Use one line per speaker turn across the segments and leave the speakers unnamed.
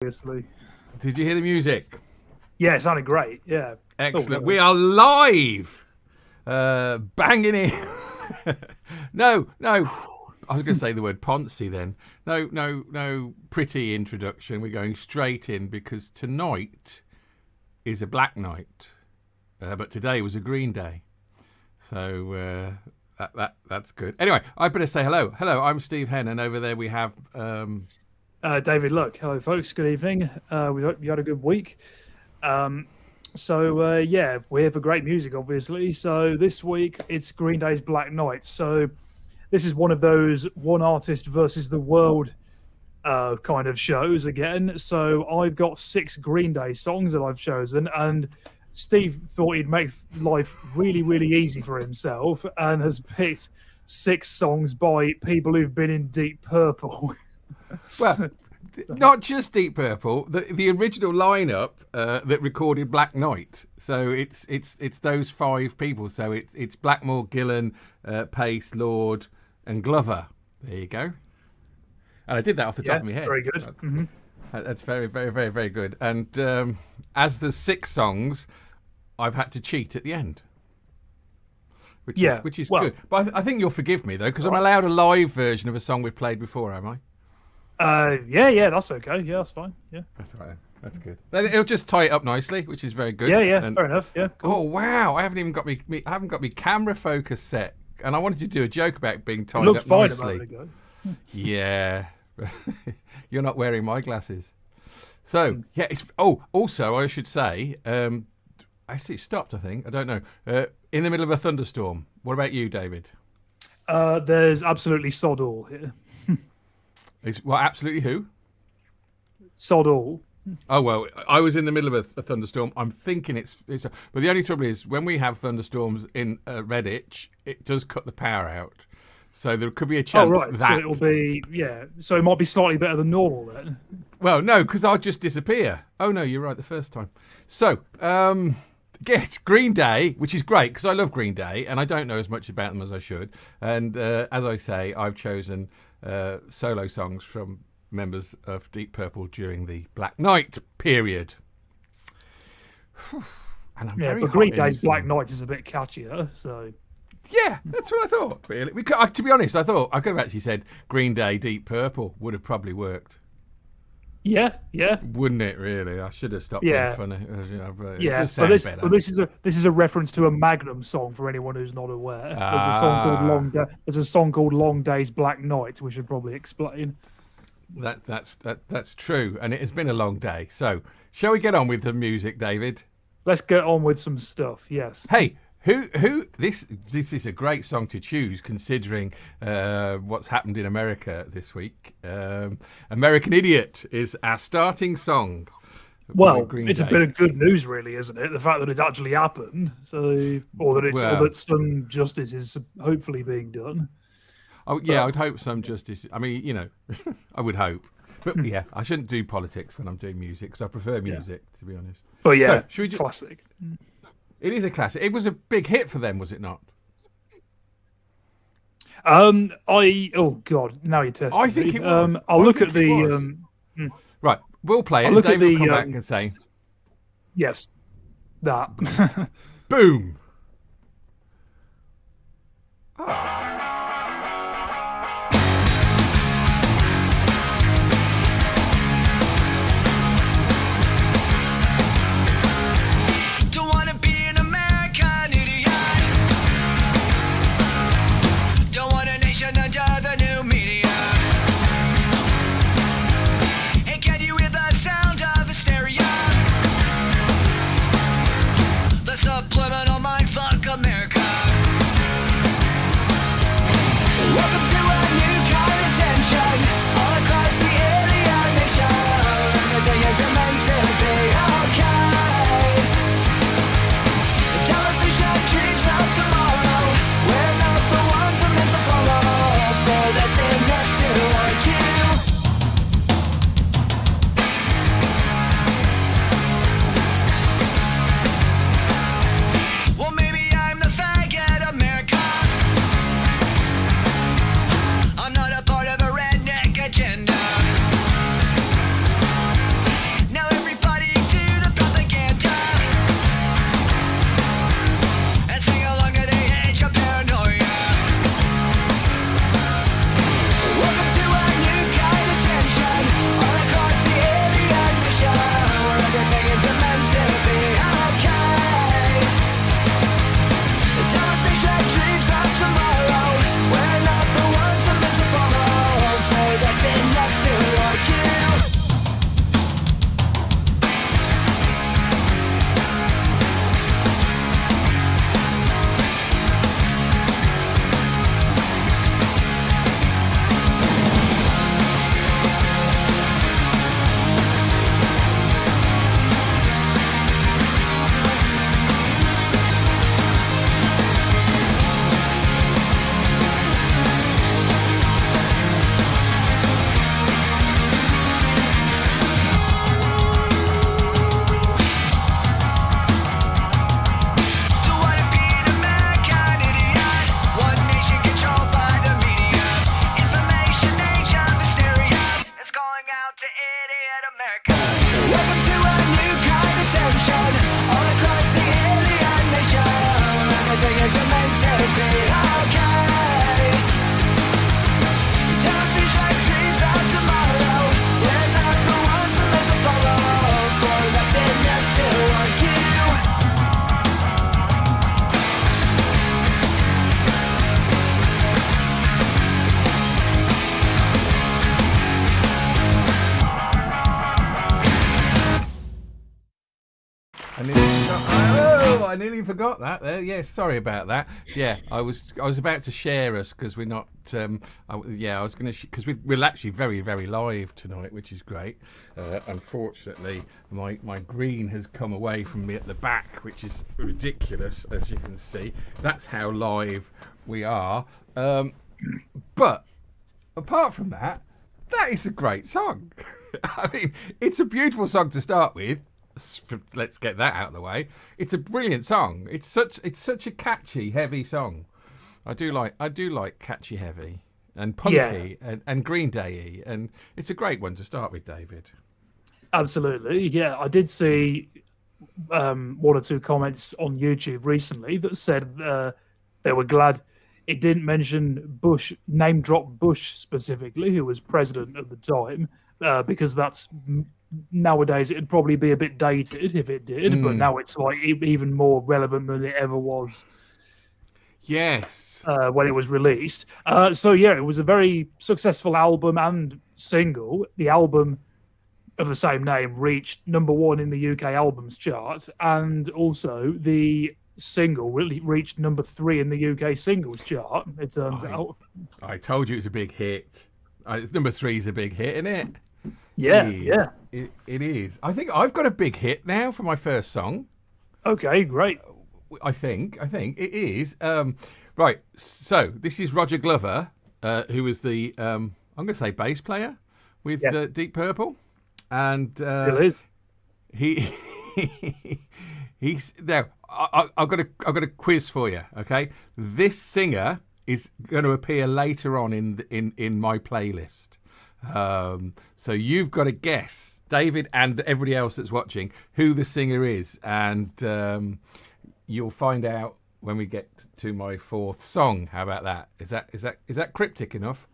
Obviously.
Did you hear the music?
Yeah, it sounded great. Yeah.
Excellent. We are live. Banging in. No. I was going to say the word Ponzi then. No pretty introduction. We're going straight in because tonight is a black night. But today was a green day. So that's good. Anyway, I better say hello. Hello, I'm Steve Henn, and over there we have...
David Luck. Hello, folks. Good evening. We hope you had a good week. Yeah, we're here for great music, obviously. So this week it's Green Day's Black Night. So this is one of those one artist versus the world kind of shows again. So I've got 6 Green Day songs that I've chosen, and Steve thought he'd make life really, really easy for himself and has picked 6 songs by people who've been in Deep Purple.
Well, not just Deep Purple, the original lineup that recorded Black Knight. So it's those 5 people. So it's Blackmore, Gillan, Pace, Lord, and Glover. There you go. And I did that off the top of my head.
Very good.
That's very, very, very, very good. And as there's 6 songs, I've had to cheat at the end. Which is good. But I think you'll forgive me, though, because I'm allowed a live version of a song we've played before, am I?
Yeah, that's okay. Yeah, that's fine. Yeah.
That's all right. That's good. Then it'll just tie it up nicely, which is very good.
Yeah, fair enough. Yeah. Cool.
Oh wow! I haven't even got I haven't got my camera focus set, and I wanted to do a joke about being tied
Looks
up
fine
nicely.
a moment ago.
Yeah, you're not wearing my glasses. So yeah, it's. Oh, also I should say, actually it stopped. I think I don't know. In the middle of a thunderstorm. What about you, David?
There's absolutely sod all here.
Absolutely who?
Sod all.
Oh, well, I was in the middle of a thunderstorm. I'm thinking it's but the only trouble is when we have thunderstorms in Redditch, it does cut the power out. So there could be a chance that...
So it'll be, so it might be slightly better than normal then.
Well, no, because I'll just disappear. Oh, no, you're right the first time. So, yes, Green Day, which is great because I love Green Day and I don't know as much about them as I should. And as I say, I've chosen solo songs from members of Deep Purple during the Black Knight period. And I'm very
but Green Day's Black Knight is a bit catchier, so...
Yeah, that's what I thought, really. To be honest, I thought I could have actually said Green Day, Deep Purple would have probably worked.
Yeah.
Wouldn't it really? I should have stopped being funny.
But this is a reference to a Magnum song for anyone who's not aware. There's a song called Long Day's Black Night, we should probably explain.
That's true, and it has been a long day. So, shall we get on with the music, David?
Let's get on with some stuff. Yes.
Hey, who? This is a great song to choose, considering what's happened in America this week. American Idiot is our starting song.
Well, it's a bit of good news, really, isn't it? The fact that it's actually happened, or that some justice is hopefully being done.
Oh yeah, I'd hope some justice. I mean, I would hope, but yeah, I shouldn't do politics when I'm doing music because I prefer music, to be honest.
But yeah, so, classic.
It is a classic. It was a big hit for them, was it not?
Oh God, now you're testing
I think
me.
it was.
I'll look at the.
Right, we'll play it.
I'll look
Dave
at the.
Will come back and say,
yes, that.
Boom.
Subliminal mindfuck America. Planet America. Welcome to a new kind of tension all across the alien nation. Everything is meant to be okay. Don't be like dreams of tomorrow. We're not the ones who meant to follow. For that's enough to want you.
I nearly forgot that there. Yeah, sorry about that. Yeah, I was about to share us because we're not. I was going to because we're actually very very live tonight, which is great. Unfortunately, my green has come away from me at the back, which is ridiculous, as you can see. That's how live we are. But apart from that, that is a great song. I mean, it's a beautiful song to start with. Let's get that out of the way. It's a brilliant song. It's such a catchy, heavy song. I do like catchy, heavy, and punky, and Green Day-y, and it's a great one to start with, David.
Absolutely, yeah. I did see one or two comments on YouTube recently that said they were glad it didn't mention Bush, name drop Bush specifically, who was president at the time, because that's. Nowadays, it'd probably be a bit dated if it did, but now it's like even more relevant than it ever was.
Yes,
when it was released. So yeah, it was a very successful album and single. The album of the same name reached #1 in the UK albums chart, and also the single really reached #3 in the UK singles chart. It turns out.
I told you it was a big hit. #3 is a big hit, isn't it?
Yeah.
It is. I think I've got a big hit now for my first song.
Okay, great.
I think it is. Right. So this is Roger Glover, who was the I'm going to say bass player with Deep Purple, and he's there. I've got a quiz for you. Okay, this singer is going to appear later on in my playlist. So you've got to guess, David and everybody else that's watching, who the singer is, and you'll find out when we get to my fourth song. How about that? Is that cryptic enough?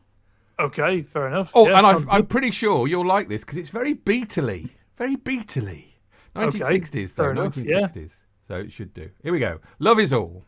Okay, fair enough.
Oh, yeah, and I'm pretty sure you'll like this because it's very Beatley. 1960s though, 1960s. Yeah. So it should do. Here we go. Love Is All.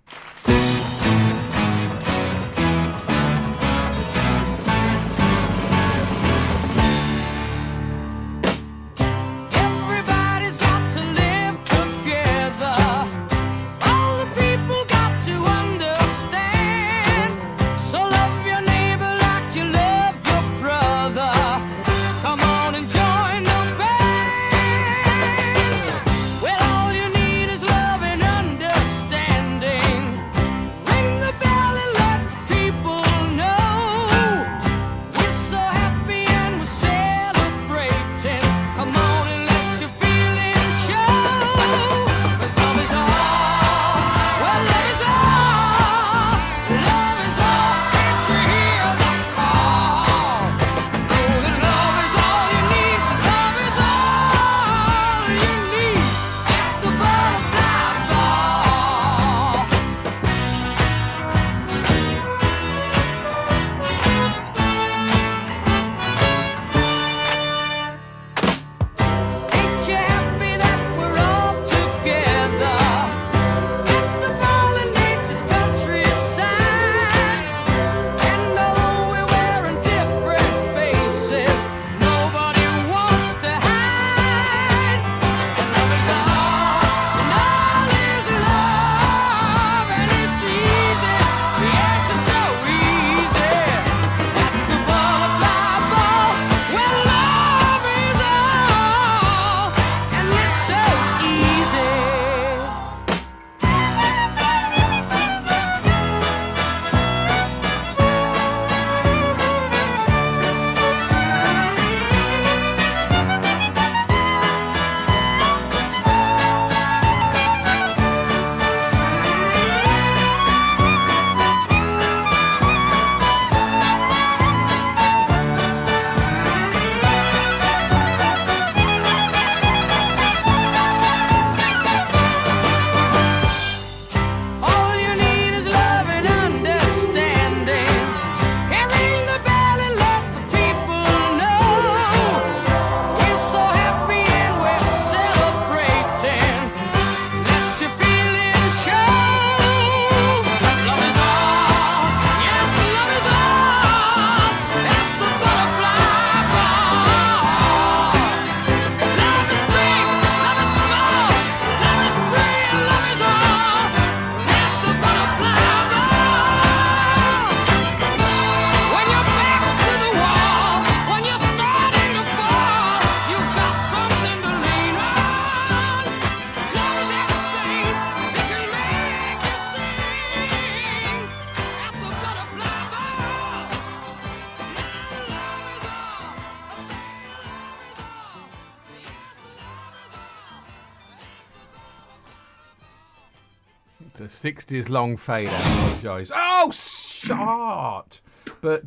The 60s long fade. I apologise. Oh, shot! But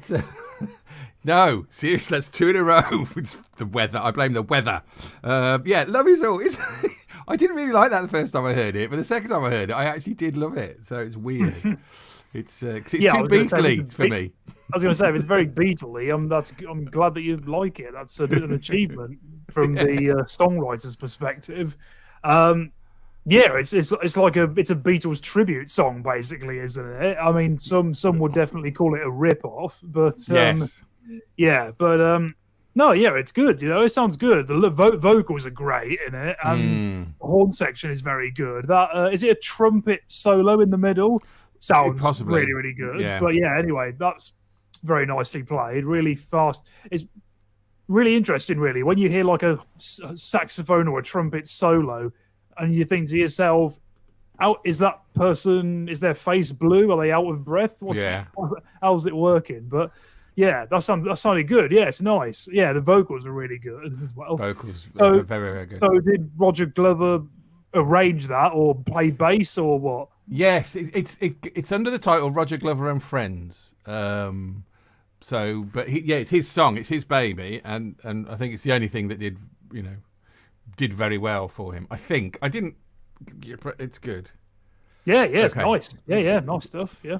no, seriously, that's 2 in a row. It's the weather. I blame the weather. Yeah, Love Is All. I didn't really like that the first time I heard it, but the second time I heard it, I actually did love it. So it's weird. It's too Beatley for me.
I was going to say, if it's very Beatley, I'm glad that you like it. That's an achievement from the songwriter's perspective. Yeah, it's like a Beatles tribute song, basically, isn't it? I mean, some would definitely call it a rip-off, but
Yes.
yeah, but no, yeah, it's good. It sounds good. The vocals are great in it, and the horn section is very good. That is it a trumpet solo in the middle? Sounds
Possibly.
really, really good.
Yeah.
But yeah, anyway, that's very nicely played. Really fast. It's really interesting, really, when you hear like a saxophone or a trumpet solo, and you think to yourself, is their face blue? Are they out of breath? How's it working? But yeah, that sounded good. Yeah, it's nice. Yeah, the vocals are really good as well.
Vocals
So-
are very, very good.
So did Roger Glover arrange that or play bass or what?
Yes, it's under the title Roger Glover and Friends. But it's his song, it's his baby, and I think it's the only thing that did very well for him. I think it's good.
Yeah, it's
Okay.
nice. Yeah, nice stuff. Yeah.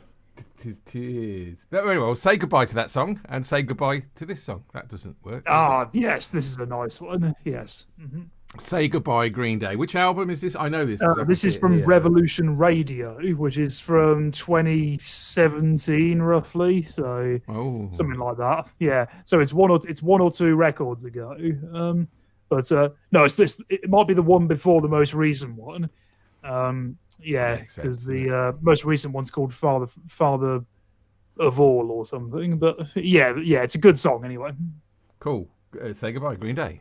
Very well. Say goodbye to that song and say goodbye to this song. That doesn't work.
Yes, this is a nice one. Yes.
Say Goodbye, Green Day. Which album is this? I know this.
This is from Revolution Radio, which is from 2017, roughly. So something like that. Yeah. So it's one or two records ago. But no, it's this. It might be the one before the most recent one. Yeah,
Makes sense,
because the most recent one's called Father of All or something. But yeah, it's a good song anyway.
Cool. Say Goodbye, Green Day.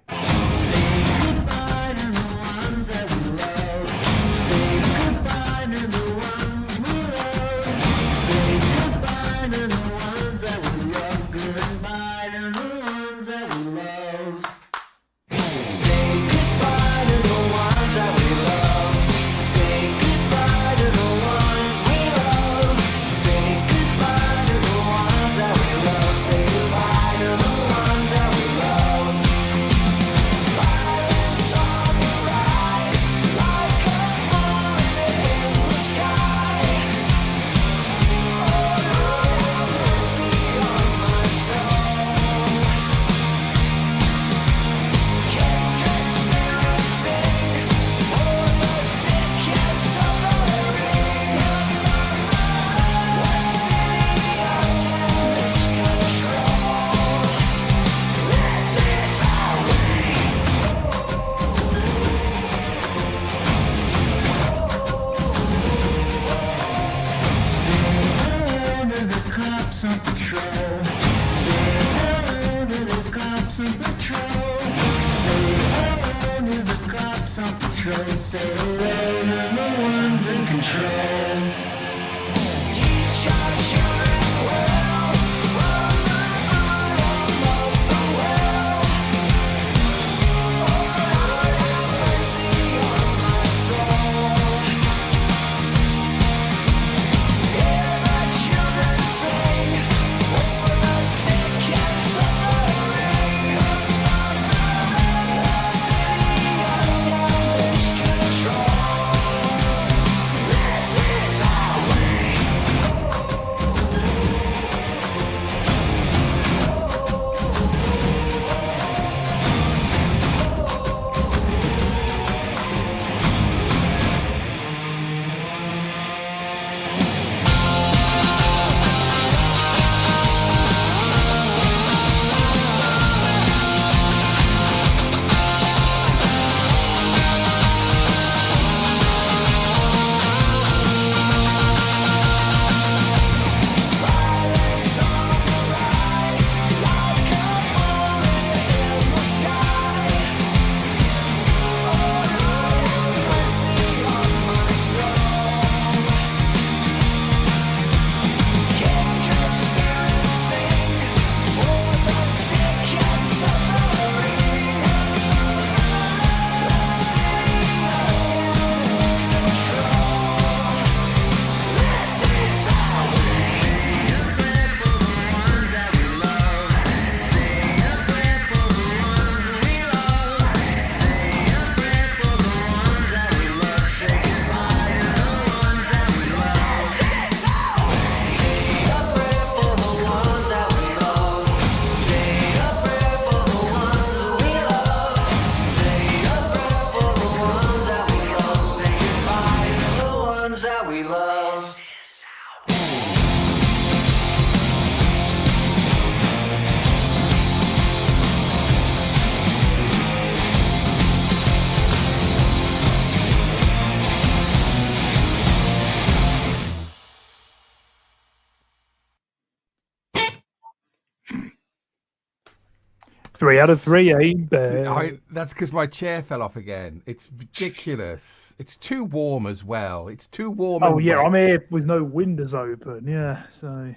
3 out of 3 ain't bad.
That's because my chair fell off again. It's ridiculous. It's too warm as well. It's too warm.
Oh
and
yeah,
wet.
I'm here with no windows open. Yeah, so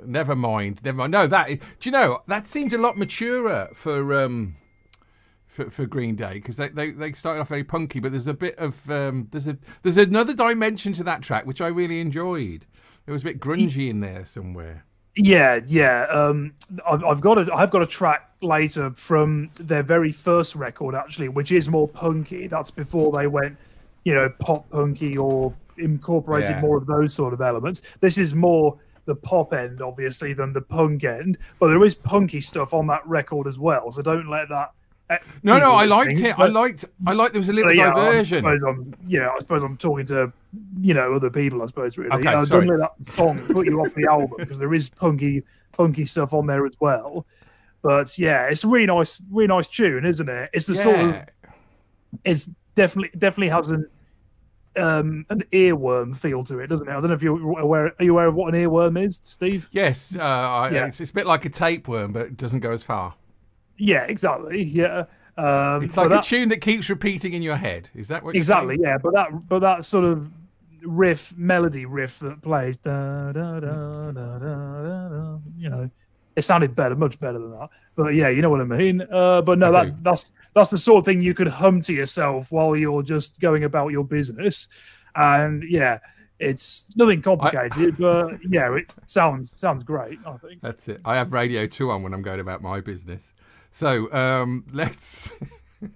Never mind. No, do you know that seems a lot maturer for Green Day, because they started off very punky, but there's a bit of there's another dimension to that track which I really enjoyed. It was a bit grungy in there somewhere.
yeah. I've got a track later from their very first record actually, which is more punky. That's before they went, pop punky or incorporated
Yeah.
more of those sort of elements. This is more the pop end, obviously, than the punk end, but there is punky stuff on that record as well. So don't let that.
No, I liked
listening,
it.
but-
I liked there was a little
yeah,
diversion.
I suppose I'm talking to, other people, I suppose, really.
Okay,
Don't
sorry.
let that song put you off the album, because there is punky stuff on there as well. But yeah, it's a really nice tune, isn't it? It's the sort of, it's definitely has an earworm feel to it, doesn't it? I don't know if you're aware. Are you aware of what an earworm is, Steve?
Yes, it's a bit like a tapeworm, but it doesn't go as far.
Yeah, exactly. Yeah.
It's like a tune that keeps repeating in your head. Is that what?
Exactly. Yeah, but that sort of melody riff that plays, da, da, da, da, da, da, it sounded much better than that. But yeah, you know what I mean. But no,
I do.
that's the sort of thing you could hum to yourself while you're just going about your business, and yeah, it's nothing complicated, but yeah, it sounds great. I think
That's it. I have Radio 2 on when I'm going about my business. So let's. Do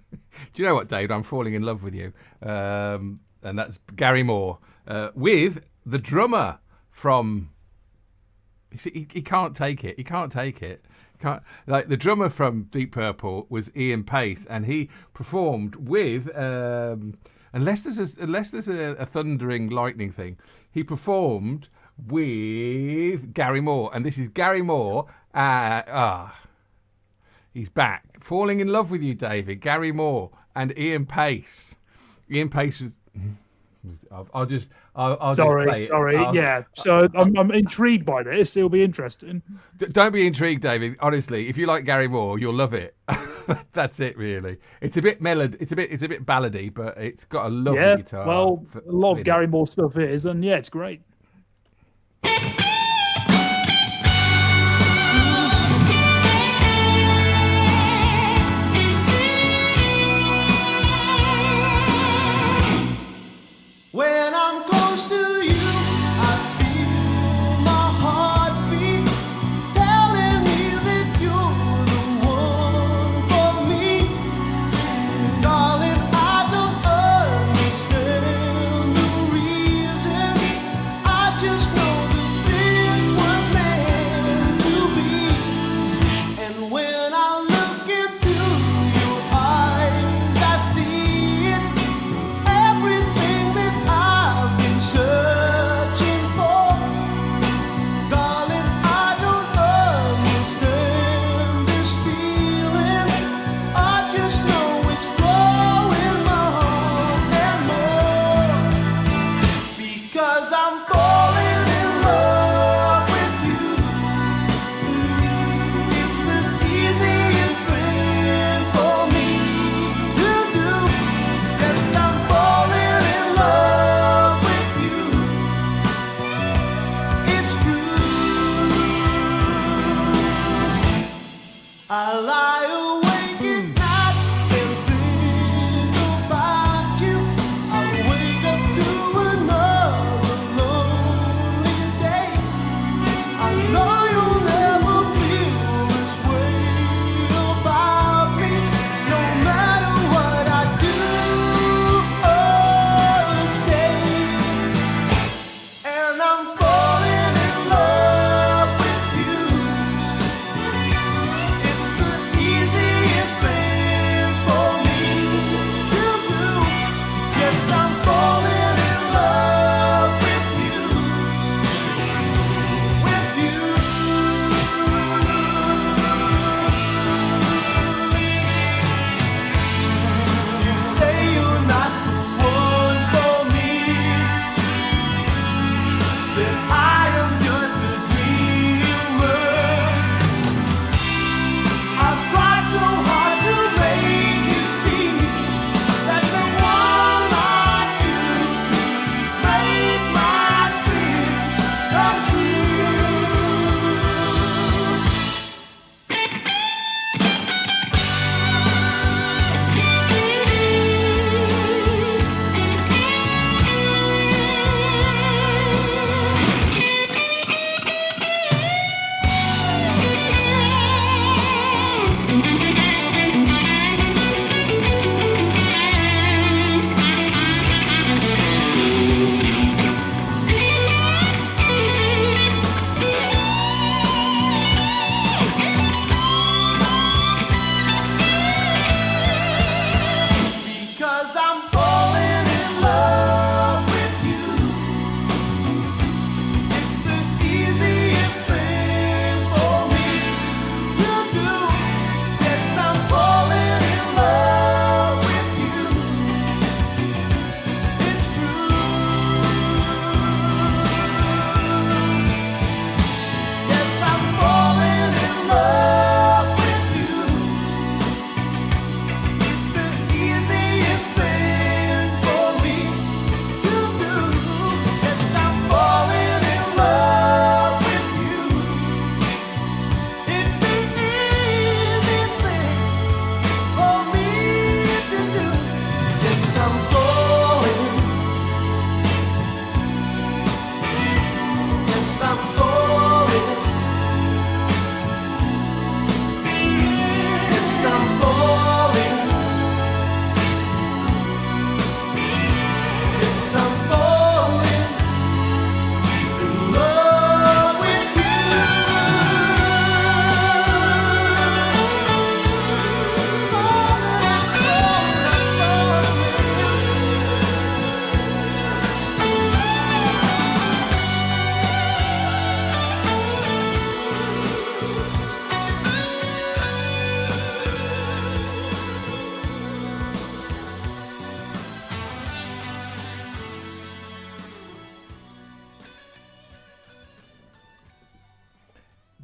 you know what, Dave? I'm falling in love with you, and that's Gary Moore with the drummer from. He can't take it. He can't take it. Like the drummer from Deep Purple was Ian Pace, and he performed with. Unless there's a thundering lightning thing, he performed with Gary Moore, and this is Gary Moore. He's back. Falling in love with you, David. Gary Moore and Ian Pace. Ian Pace was. I'll just play it.
Sorry. Yeah. So I'm intrigued by this. It'll be interesting.
Don't be intrigued, David. Honestly, if you like Gary Moore, you'll love it. That's it, really. It's a bit It's a bit ballady, but it's got a lovely guitar.
Well, a lot of Gary Moore stuff is, and yeah, it's great.
When I'm close to you, I feel my heartbeat telling me that you're the one for me. Darling, I don't understand the reason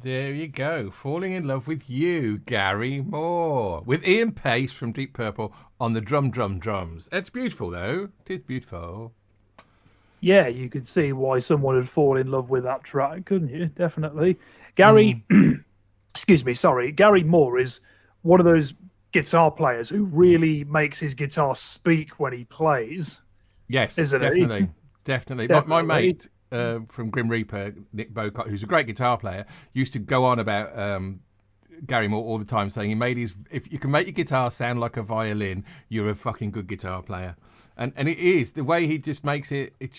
There you go. Falling in love with you, Gary Moore. With Ian Pace from Deep Purple on the drums. It's beautiful, though. It is beautiful.
Yeah, you could see why someone would fall in love with that track, couldn't you? Definitely. Gary, excuse me, sorry. Gary Moore is one of those guitar players who really makes his guitar speak when he plays.
Yes,
Isn't
definitely.
he?
Definitely.
Definitely.
My mate from Grim Reaper, Nick Bocott, who's a great guitar player, used to go on about Gary Moore all the time, saying he made his. If you can make your guitar sound like a violin, you're a fucking good guitar player. And it is the way he just makes it. It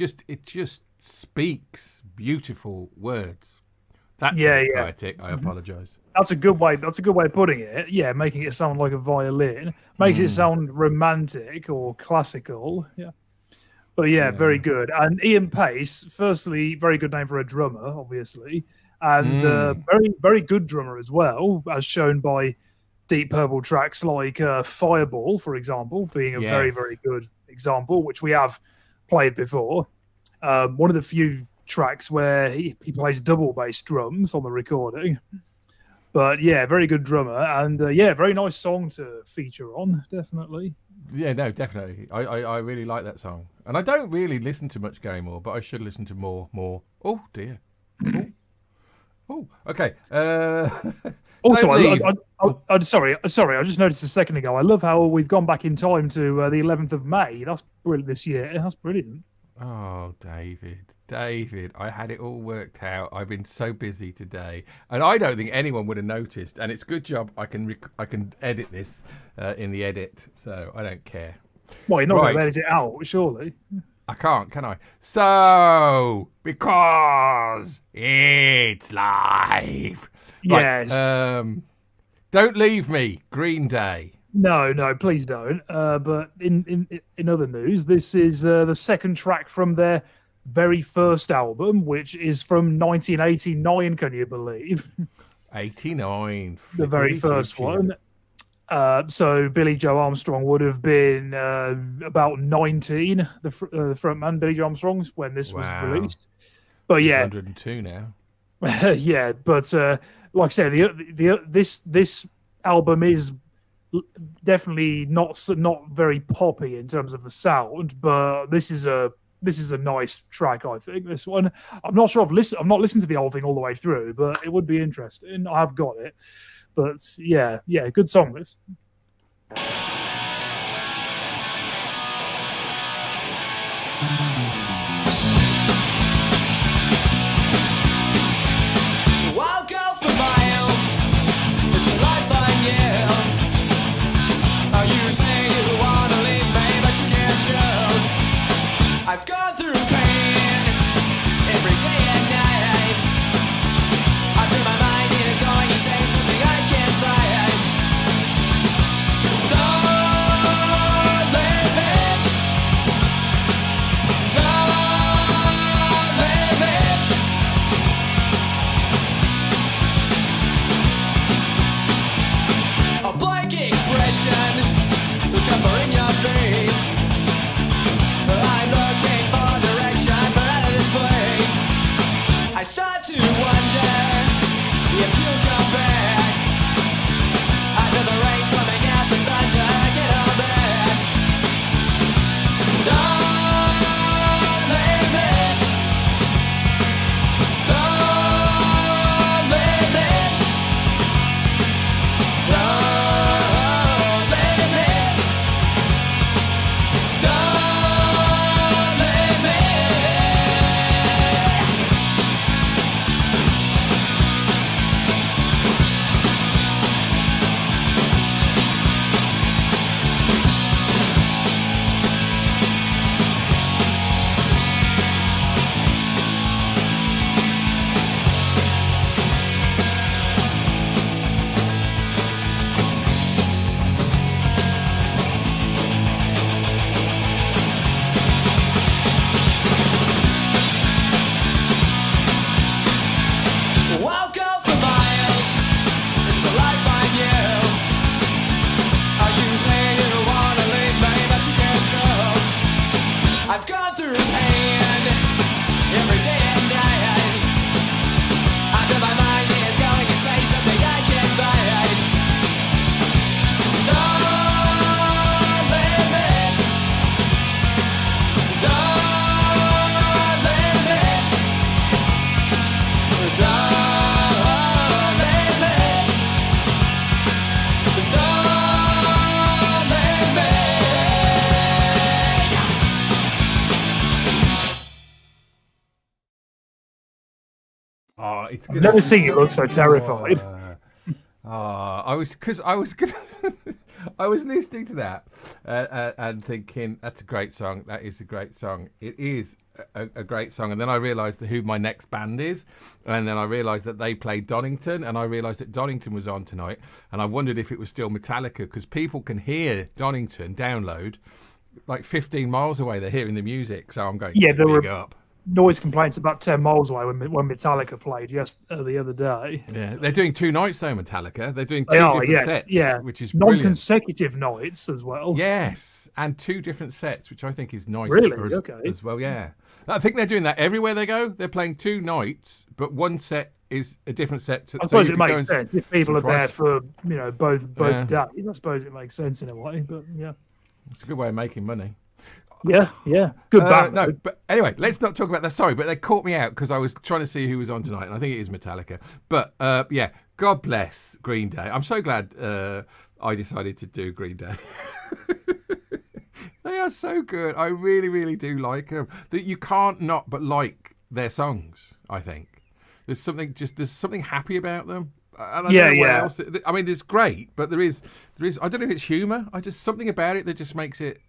just speaks beautiful words. That's poetic. I apologise.
That's a good way. That's a good way of putting it. Yeah, making it sound like a violin makes it sound romantic or classical. Yeah, but yeah, very good. And Ian Pace, firstly, very good name for a drummer, obviously, and very very good drummer as well, as shown by Deep Purple tracks like Fireball, for example, being a very very good example, which we have played before. One of the few tracks where he plays double bass drums on the recording. But yeah, very good drummer, and very nice song to feature on, definitely.
Yeah, no, definitely. I really like that song. And I don't really listen to much Gary Moore, but I should listen to more. Oh, dear. Oh, okay.
Also, sorry, I just noticed a second ago, I love how we've gone back in time to the 11th of May. That's brilliant this year. That's brilliant.
Oh, David, I had it all worked out. I've been so busy today, and I don't think anyone would have noticed. And it's a good job I can edit this in the edit, so I don't care.
Well, you're not going to edit it out, surely.
I can't, can I? So because it's live.
Yes.
Right, don't leave me, Green Day.
No, please don't. But in other news, this is the second track from their very first album, which is from 1989. Can you believe?
89.
The very first one. So Billy Joe Armstrong would have been about 19, the frontman Billy Joe Armstrong, when this was released. But yeah,
102 now.
Yeah, but like I said, this album is definitely not very poppy in terms of the sound, but this is a nice track. I think this one. I'm not sure I've not listened to the whole thing all the way through, but it would be interesting. I have got it, but yeah, good song this.
I'll go for miles. It's a lifeline, yeah. You say you wanna leave me, but you can't choose. I've gone through pain every day and night. I feel my mind is going insane, something I can't fight. Don't leave me. Don't
Oh, it's
I've
good.
never seen you look so terrified.
I was listening to that and thinking that's a great song. That is a great song. It is a great song. And then I realised who my next band is, and then I realised that they played Donington, and I realised that Donington was on tonight, and I wondered if it was still Metallica because people can hear Donington download like 15 miles away. They're hearing the music, so I'm going.
Yeah, there
big
were
up.
noise complaints about 10 miles away when Metallica played the other day.
Yeah, they're doing 2 nights though, Metallica. They're doing 2
They are,
different
yes,
sets,
yeah.
which is brilliant.
Non-consecutive nights as well.
Yes, and 2 different sets, which I think is nice.
Really?
as,
Okay.
as well. Yeah, I think they're doing that everywhere they go. They're playing 2 nights, but one set is a different set.
I suppose it makes
and
sense if people are there
twice.
for both
Yeah.
days. I suppose it makes sense in a way, but yeah,
It's a good way of making money.
yeah, good band.
No,
though.
but anyway, let's not talk about that. Sorry, but they caught me out because I was trying to see who was on tonight, and I think it is Metallica. But yeah, God bless Green Day. I'm so glad I decided to do Green Day. They are so good. I really, really do like them. That you can't not but like their songs. I think there's something happy about them. And I don't know what else. I mean, it's great, but there is. I don't know if it's humour. Something about it that just makes it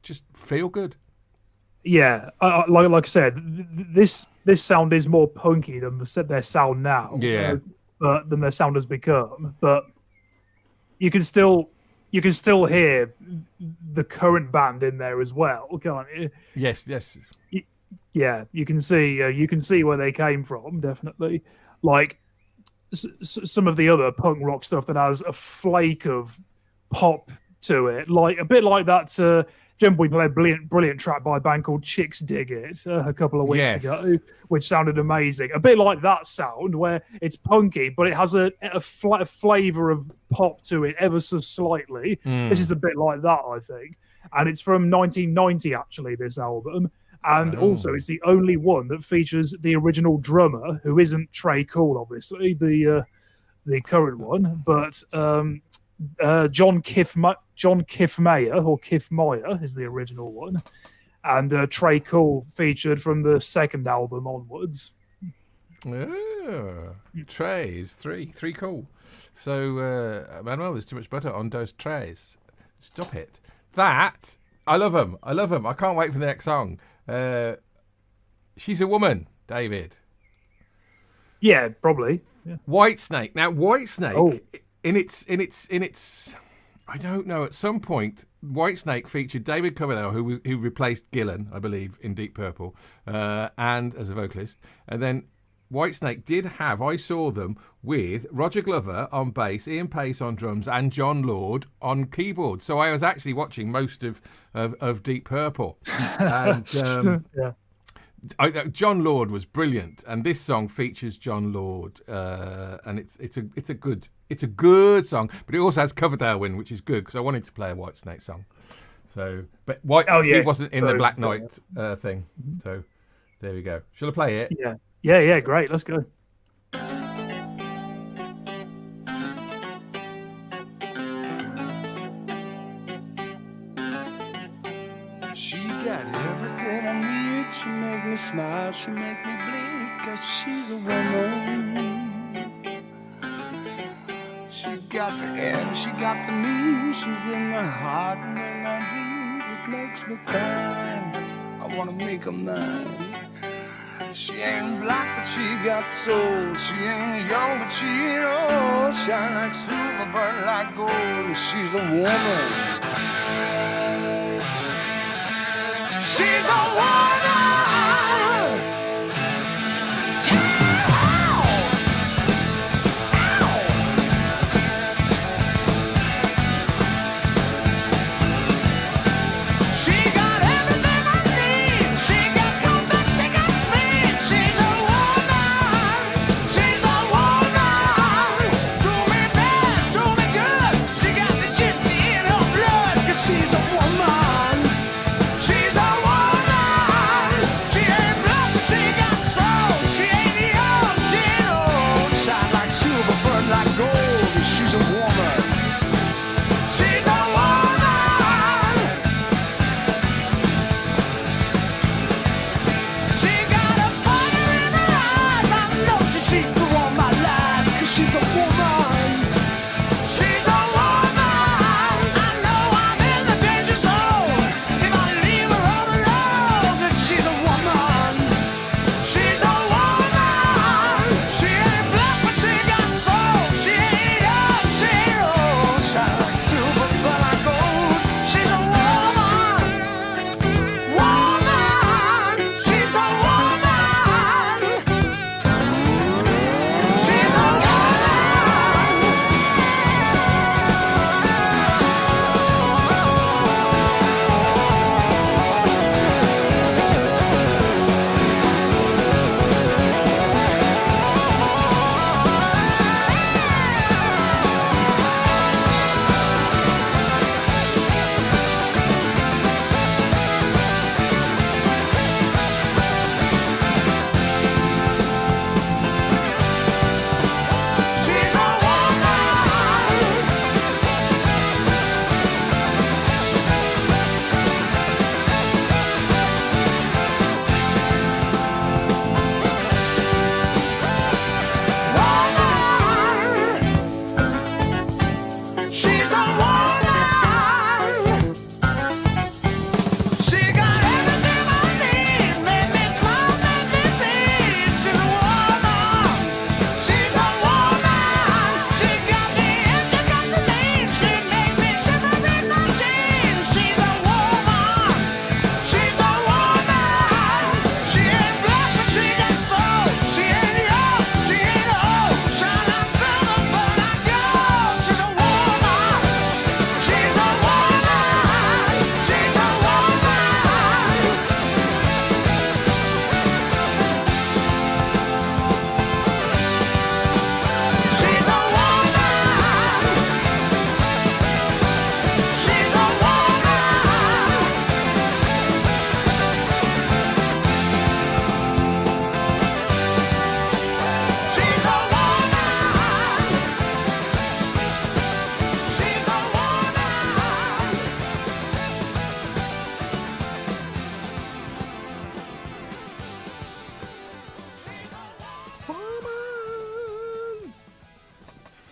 just feel good.
Yeah, like I said, this sound is more punky than their sound now.
Yeah.
But than their sound has become. But you can still hear the current band in there as well, can't you?
Yes.
Yeah, you can see where they came from, definitely. Like some of the other punk rock stuff that has a flake of pop to it, like a bit like that. Jump, we played a brilliant track by a band called Chicks Dig It a couple of weeks ago, which sounded amazing. A bit like that sound, where it's punky, but it has a flavour of pop to it ever so slightly. This is a bit like that, I think. And it's from 1990, actually, this album. And also, it's the only one that features the original drummer, who isn't Trey Cool, obviously, the current one, but John Kiffmeyer or Kiffmeyer is the original one, and Trey Cool featured from the second album onwards.
Oh, trays, three cool. So, Manuel, there's too much butter on those trays. Stop it. That, I love them. I can't wait for the next song. She's a Woman, David.
Yeah, probably. Yeah.
Whitesnake. Now, Whitesnake, in its, I don't know, at some point, Whitesnake featured David Coverdale, who replaced Gillan, I believe, in Deep Purple, and as a vocalist. And then Whitesnake did have, I saw them with Roger Glover on bass, Ian Pace on drums, and John Lord on keyboard. So I was actually watching most of Deep Purple. And
Yeah.
John Lord was brilliant, and this song features John Lord, and it's a good song, but it also has Coverdale in, which is good because I wanted to play a Whitesnake song. So, but he wasn't in the Black Knight thing. So there we go. Shall I play it?
Yeah. Great. Let's go.
She got everything I need. She make me smile, she make me bleed, 'cause she's a woman. She got the end, she got the means. She's in my heart and in my dreams. It makes me cry. I wanna make her mine. She ain't black, but she got soul. She ain't young, but she ain't old. Shine like silver, burn like gold. She's a woman. She's a woman. She got everything I need. She got comfort, she got speed. She's a woman. She's a woman. Do me bad, do me good. She got the gypsy in her blood, 'cause she's a woman. She's a woman.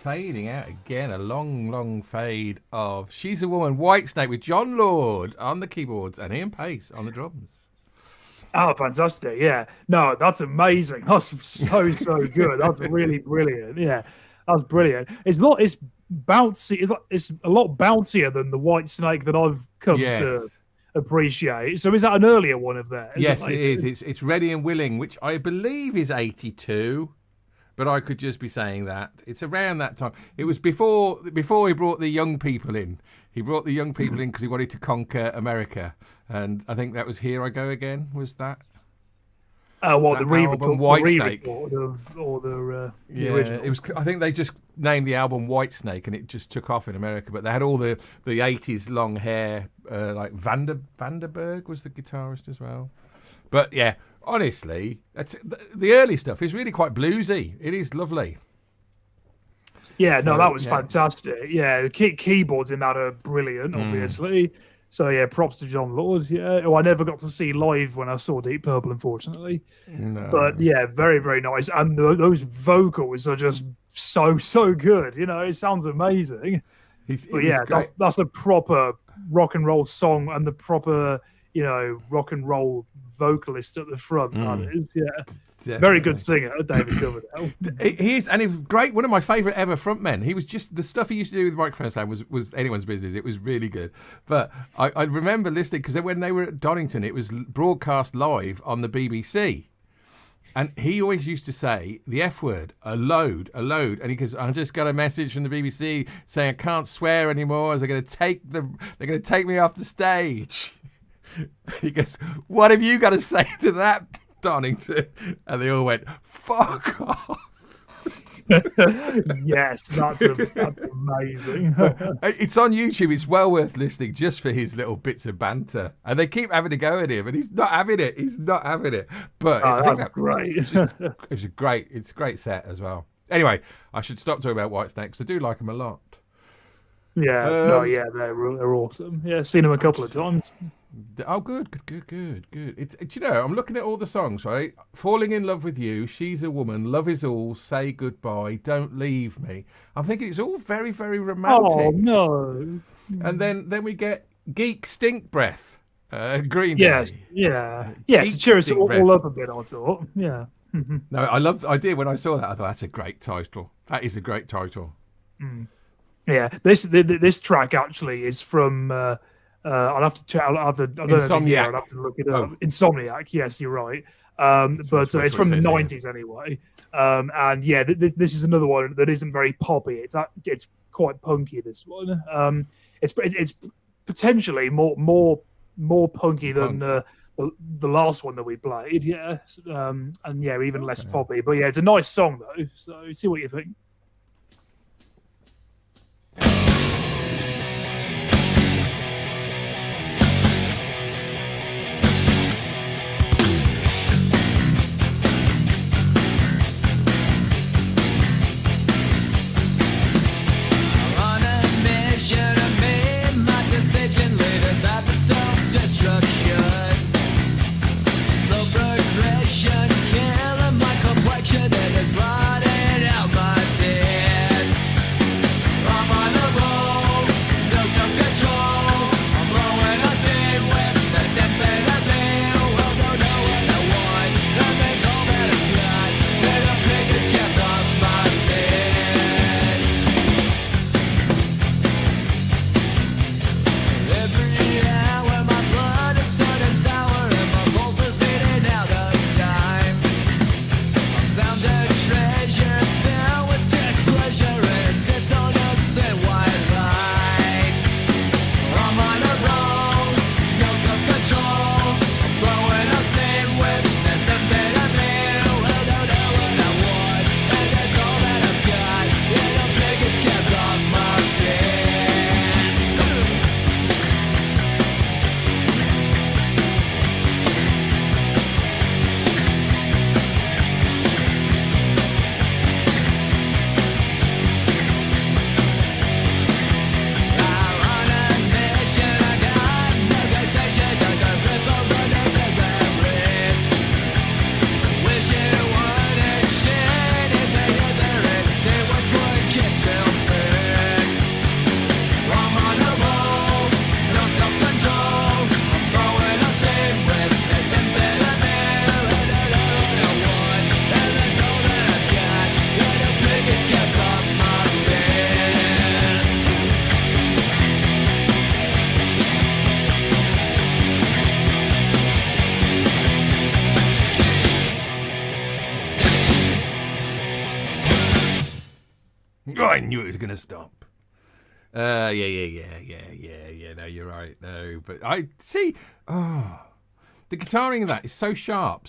fading out again. A long, long fade of She's a Woman, Whitesnake with John Lord on the keyboards and Ian Pace on the drums.
Oh, fantastic! Yeah, no, that's amazing. That's so good. That's really brilliant. Yeah, that's brilliant. It's bouncy. It's a lot bouncier than the White Snake that I've come to appreciate. So is that an earlier one of theirs?
Yes, it is. It's Ready and Willing, which I believe is 82, but I could just be saying that. It's around that time. It was before he brought the young people in. He brought the young people in because he wanted to conquer America, and I think that was Here I Go Again. Was that?
The
album Whitesnake,
or the
original. It was. I think they just named the album Whitesnake, and it just took off in America. But they had all the 80s long hair, like Vanderberg was the guitarist as well. But yeah, honestly, the early stuff is really quite bluesy. It is lovely.
Yeah, no, that was fantastic. Yeah, the keyboards in that are brilliant, obviously. So yeah, props to John Lord. Yeah, I never got to see live when I saw Deep Purple, unfortunately.
No.
But yeah, very, very nice. And those vocals are just so good. You know, it sounds amazing. That's a proper rock and roll song and the proper, rock and roll vocalist at the front. That is, yeah. Definitely. Very good singer, David Coverdale.
He is, and he's great. One of my favourite ever frontmen. He was just the stuff he used to do with microphone stand was anyone's business. It was really good. But I remember listening because when they were at Donington, it was broadcast live on the BBC, and he always used to say the F word, a load, and he goes, "I just got a message from the BBC saying I can't swear anymore, as they're going to take me off the stage." He goes, "What have you got to say to that, Donington?" And they all went, "Fuck off."
Yes, that's amazing.
It's on YouTube. It's well worth listening just for his little bits of banter. And they keep having to go at him, and he's not having it. But
that's great.
It's a great set as well. Anyway, I should stop talking about Whitesnake because I do like him a lot.
Yeah, they're awesome. Yeah, seen them a couple of times.
Oh, good. It's I'm looking at all the songs, right? Falling in Love with You, She's a Woman, Love Is All, Say Goodbye, Don't Leave Me. I'm thinking it's all very, very romantic.
Oh no!
And then we get Geek Stink Breath, Green Day.
Yes, yeah, to cheer us all up a bit. I thought, yeah.
No, I did when I saw that. I thought that's a great title. That is a great title.
Yeah, this track actually is from. I'll have to check. I don't know the year. I'll have to look it up. Insomniac. Yes, you're right. But it's from the 90s anyway. And yeah, this is another one that isn't very poppy. It's quite punky. This one. It's potentially more punky than the last one that we played. Yeah. And yeah, even less poppy. But yeah, it's a nice song though. So see what you think.
That is rotting out my
I knew it was going to stop. Yeah. No, you're right. No, but I see. Oh, the guitaring of that is so sharp,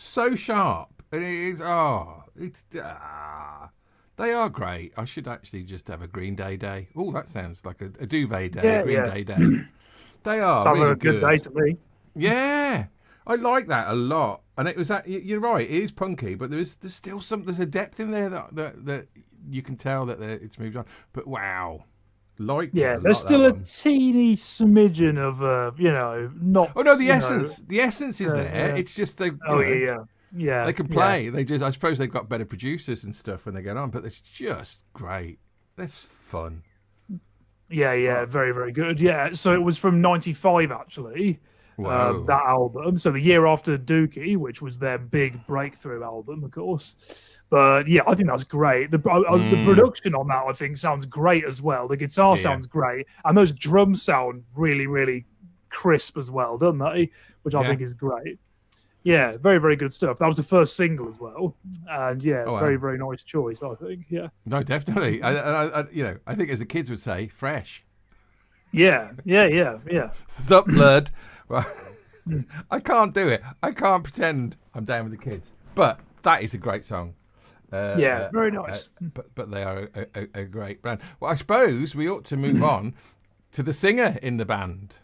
and it is. Oh, it's. They are great. I should actually just have a Green Day day. Oh, that sounds like a duvet day, a Green Day day. They are
Sounds
really
like a good day to me.
Yeah, I like that a lot. And it was that. You're right. It is punky, but there's still there's a depth in there that you can tell that it's moved on. But wow.
There's still a teeny smidgen of not.
Oh no, the essence is there. It's just they.
Yeah.
They can play. They just. I suppose they've got better producers and stuff when they get on, but it's just great. That's fun.
Yeah, very, very good. Yeah, so it was from '95 actually.
Wow.
That album. So the year after Dookie, which was their big breakthrough album, of course. But yeah, I think that's great. The production on that, I think, sounds great as well. The guitar sounds great, and those drums sound really, really crisp as well, don't they? Which I think is great. Yeah, very, very good stuff. That was the first single as well, and very, very nice choice, I think. Yeah.
No, definitely. I I think as the kids would say, fresh.
Yeah.
Sup, blood. Well, I can't do it. I can't pretend I'm down with the kids. But that is a great song.
Very nice.
But they are a great band. Well, I suppose we ought to move on to the singer in the band.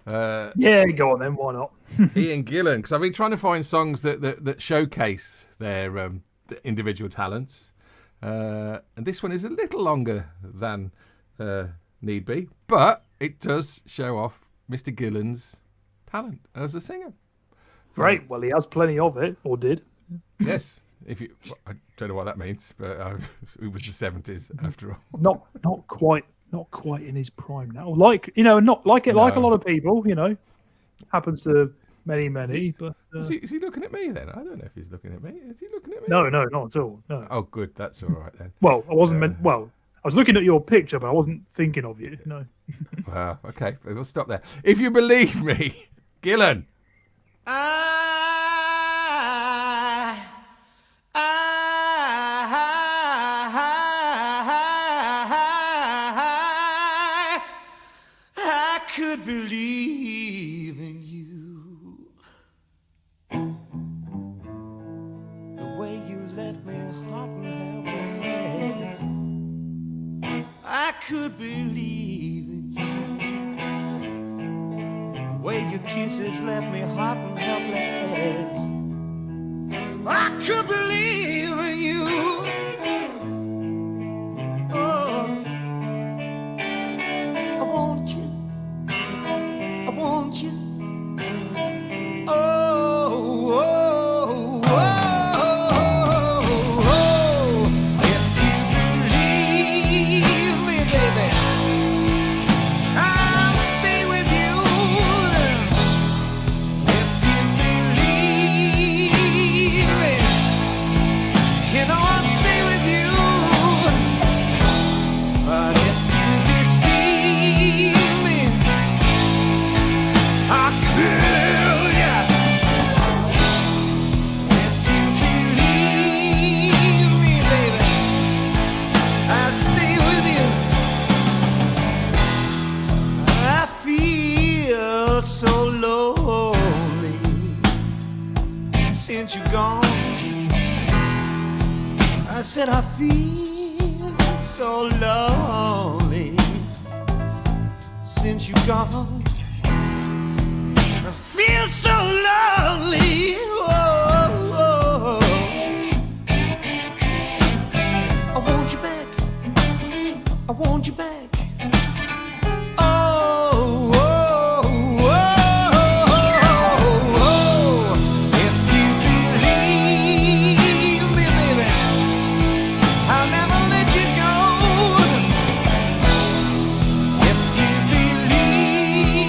Go on then. Why not?
Ian Gillan, because I've been trying to find songs that showcase their individual talents. And this one is a little longer than need be, but it does show off Mr. Gillan's talent as a singer.
Great. Well, he has plenty of it, or did.
Yes. I don't know what that means, but it was the 70s after all.
Not quite in his prime now. Like a lot of people, happens to many. But
is he looking at me then? I don't know if he's looking at me. Is he looking at me?
No, not at all. No.
Oh, good. That's all right then.
Well, I wasn't meant. Well, I was looking at your picture, but I wasn't thinking of you. No.
Wow. Okay, we'll stop there. If you believe me, Gillan.
I could believe in you. The way you left me hot and helpless. I could believe in you. The way your kisses left me hot and helpless. I could believe in you. Oh, I want you. I want you. Oh, oh, oh, oh, oh. If you believe me, baby, I'll stay with you. If you believe me, I'll stay with you. But if you deceive me, I'll kill you. If you believe me, baby, I'll stay with you. I feel so lonely since you're gone. I said I feel so lonely since you're gone. I feel so lonely. Oh, I want you back. I want you back. Oh, oh, oh, oh. If you believe me, baby, I'll never let you go. If you believe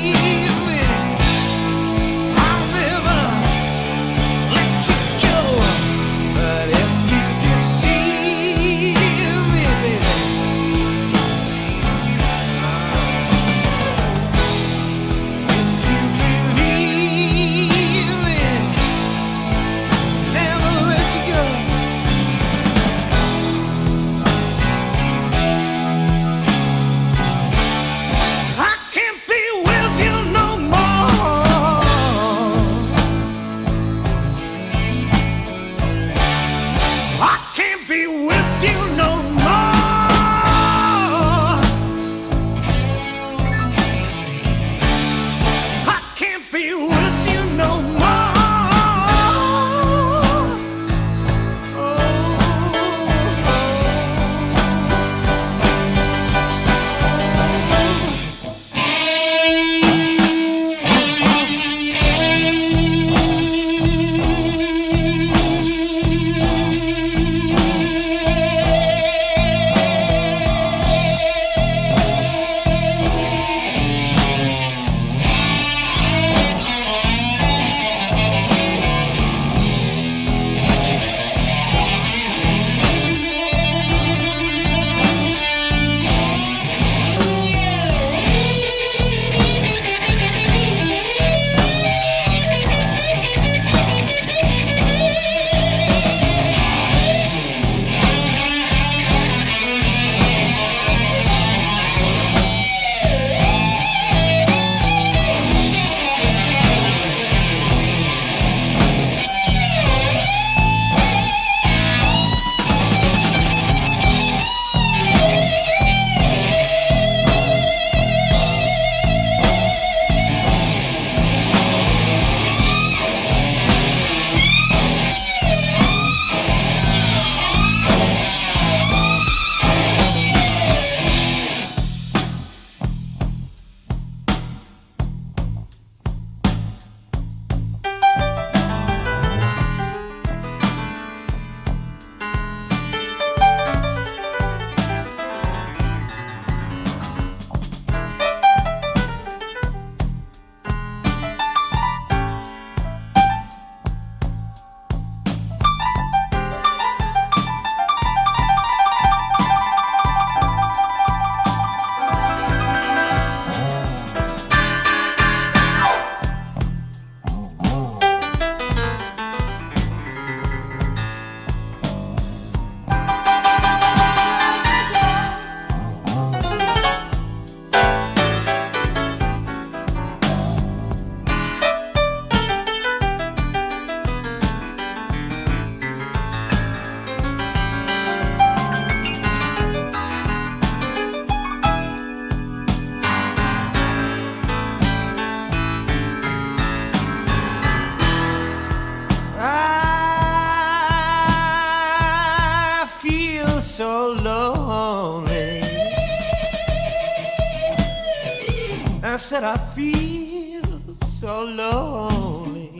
said I feel so lonely.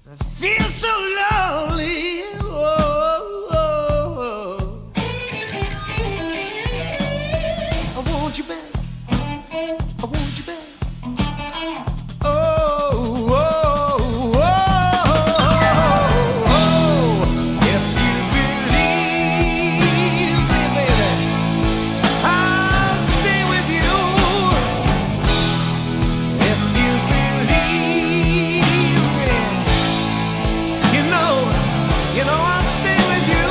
I feel so lonely. Oh, oh, oh. I want you back. I want you back. Oh, oh, oh, oh. If you believe me, baby, I'll stay with you. If you believe me, you know I'll stay with you.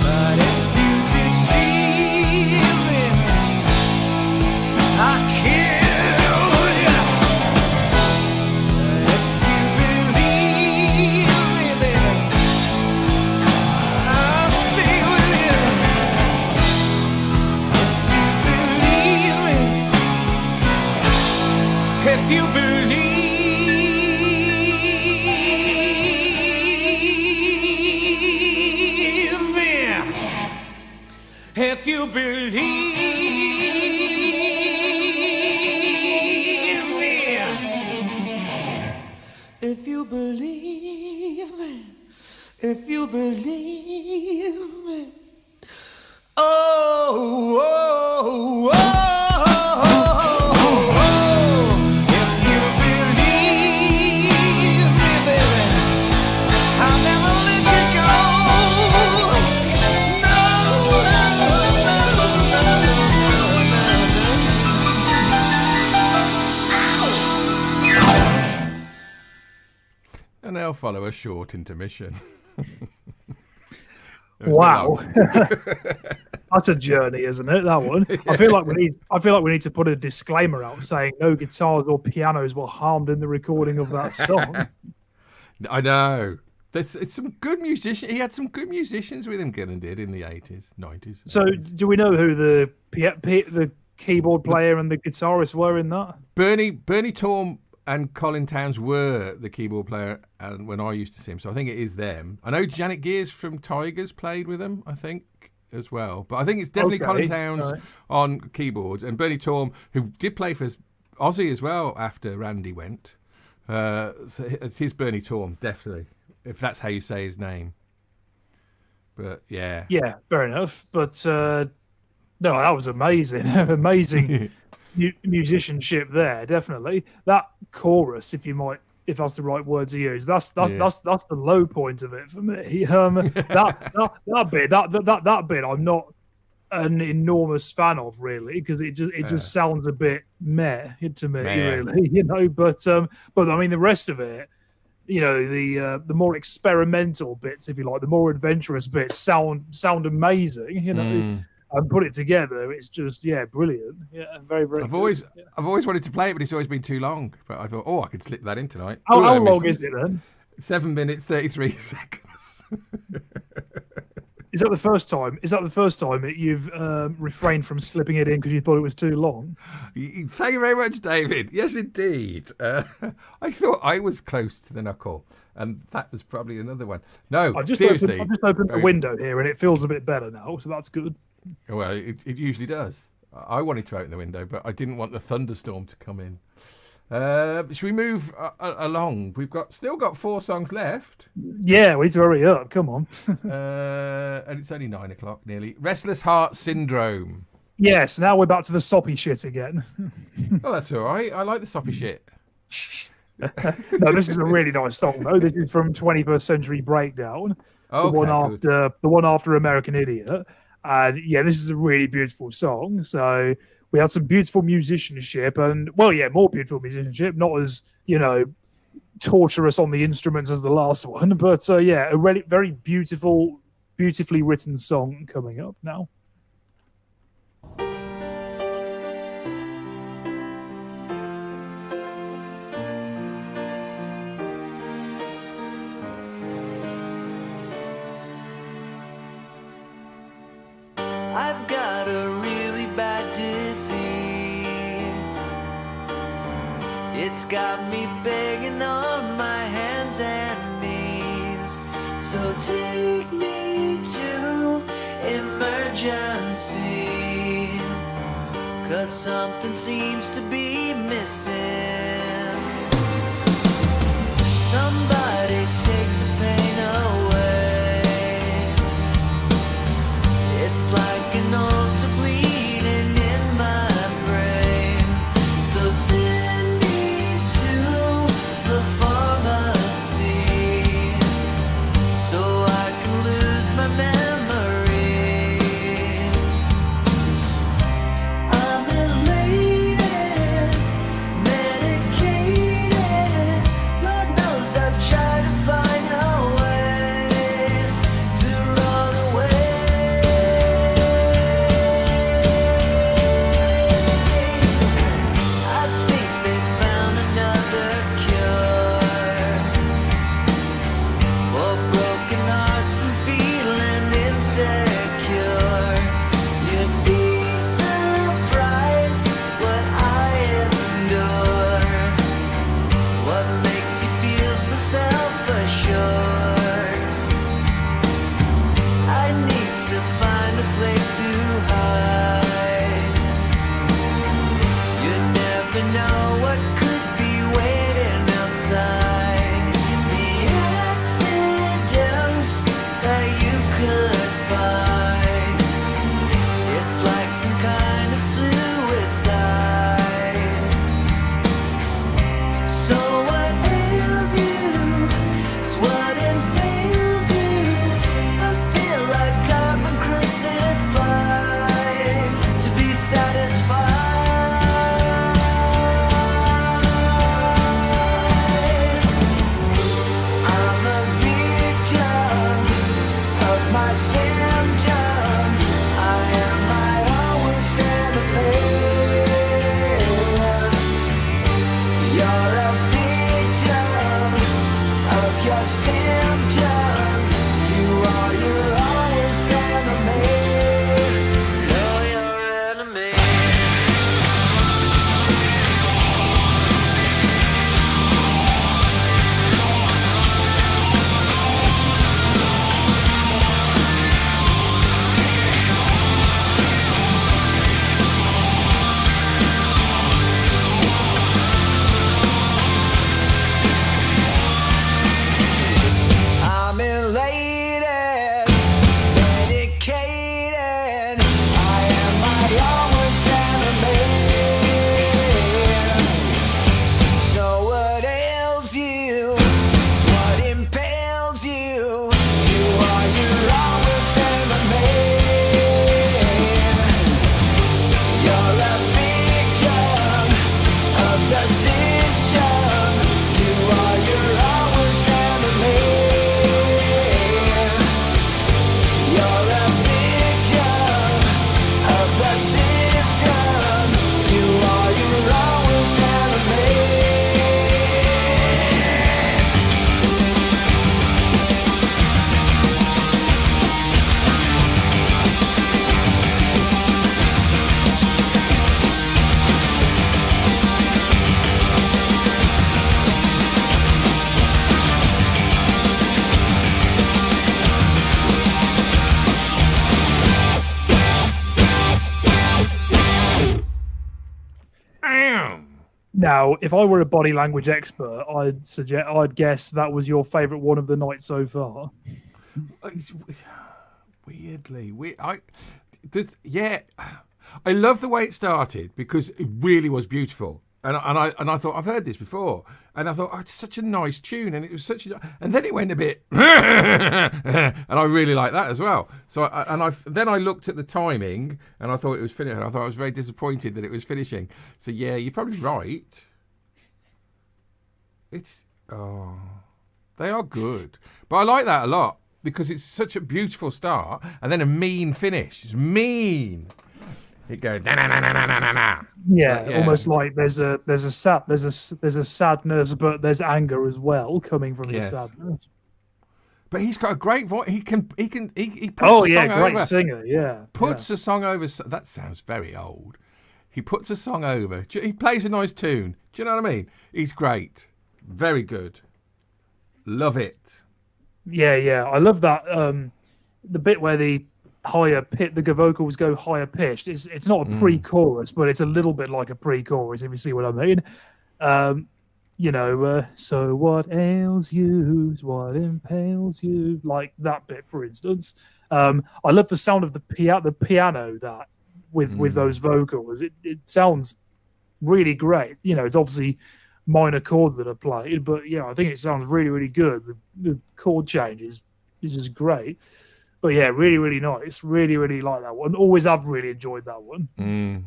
But if you deceive me, I kill you. If you believe me, baby, I'll stay with you. If you believe me, if you believe me, if you believe me, if you believe me, oh, oh, oh. If you believe me, baby, I'll never let you go. No, no, no, no, no.
And they'll follow a short intermission.
Wow. That's a journey, isn't it? That one. I feel like we need to put a disclaimer out saying no guitars or pianos were harmed in the recording of that song.
I know. It's some good musicians. He had some good musicians with him, Gillan did, in the 80s, 90s.
So, do we know who the keyboard player and the guitarist were in that?
Bernie Torm and Colin Towns were the keyboard player and when I used to see him, so I think it is them. I know Janet Gears from Tigers played with them, I think, as well. But I think it's definitely Colin Towns on keyboards and Bernie Torm, who did play for Ozzy as well after Randy went. So it's his Bernie Torm, definitely, if that's how you say his name. But yeah.
Yeah, fair enough. But no, that was amazing. Amazing musicianship there, definitely. That chorus, if that's the right word to use, that's the low point of it for me. That bit I'm not an enormous fan of, really, because it just sounds a bit meh to me, really, But I mean, the rest of it, the more experimental bits, if you like, the more adventurous bits sound amazing, and put it together, it's just brilliant. Yeah, very, very.
I've always wanted to play it, but it's always been too long. But I thought, I could slip that in tonight.
How long is it then?
7 minutes 33 seconds.
Is that the first time? That you've refrained from slipping it in because you thought it was too long?
Thank you very much, David. Yes, indeed. I thought I was close to the knuckle, and that was probably another one. No, seriously.
I've just opened the window here, and it feels a bit better now, so that's good.
Well, it usually does. I wanted to open the window, but I didn't want the thunderstorm to come in. Should we move along? We've still got 4 songs left.
Yeah, we need to hurry up. Come on.
And it's only 9 o'clock nearly. Restless Heart Syndrome.
Yes, now we're back to the soppy shit again.
Oh, that's all right. I like the soppy shit.
No, this is a really nice song, though. This is from 21st Century Breakdown.
Okay,
the one after American Idiot. And yeah, this is a really beautiful song. So we had some beautiful musicianship and, more beautiful musicianship, not as, torturous on the instruments as the last one. But a really, very beautifully written song coming up now.
I've got a really bad disease. It's got me begging on my hands and knees. So take me to emergency. 'cause something seems to be missing. Somebody take the pain away. It's like an ulcer bleeding in my brain. So send me to the pharmacy so I can lose my memory. I'm elated, medicated. Lord knows I've tried to find a way to run away. I think they found another cure for broken hearts and feeling insecure. You'd be surprised what I endure. What makes you feel so self-assured? I need to find a place to hide. You never know what could be waiting outside. The accidents that you could find. It's like some kind of suicide. So what ails you is what impales you. I feel like I've been crucified to be satisfied. I'm a victim of my symptom. I am my own worst enemy. You're a victim of your symptom. You are your own worst enemy. Know your enemy. I'm elated, medicated. I am my own worst enemy. So what ails you is what impales you. You are your own worst enemy. You're a victim of the system. You are your own worst enemy. You're a victim of the system. You are your own worst enemy.
Now, if I were a body language expert, I'd guess that was your favourite one of the night so far.
Weirdly, yeah, I love the way it started because it really was beautiful, and I thought I've heard this before, and I thought it's such a nice tune, and it was and then it went a bit, and I really like that as well. So then I looked at the timing, and I thought it was finished, and I thought I was very disappointed that it was finishing. So yeah, you're probably right. They are good, but I like that a lot. Because it's such a beautiful start and then a mean finish. It's mean. It goes na na na na na na na.
Yeah, almost like there's a sadness, but there's anger as well coming from his sadness.
But he's got a great voice. He puts
Oh
a
yeah,
song
great
over.
singer. Yeah,
Puts a song over. That sounds very old. He puts a song over. He plays a nice tune. Do you know what I mean? He's great. Very good. Love it.
Yeah. I love that. The bit where higher pit. The vocals go higher pitched. It's not a pre-chorus, but it's a little bit like a pre-chorus, if you see what I mean. So what ails you? What impales you? Like that bit, for instance. I love the sound of the piano that with those vocals. It sounds really great. It's obviously minor chords that are played, but I think it sounds really, really good. The chord change is just great. But yeah, really, really nice. Really, really like that one. Always have really enjoyed that one.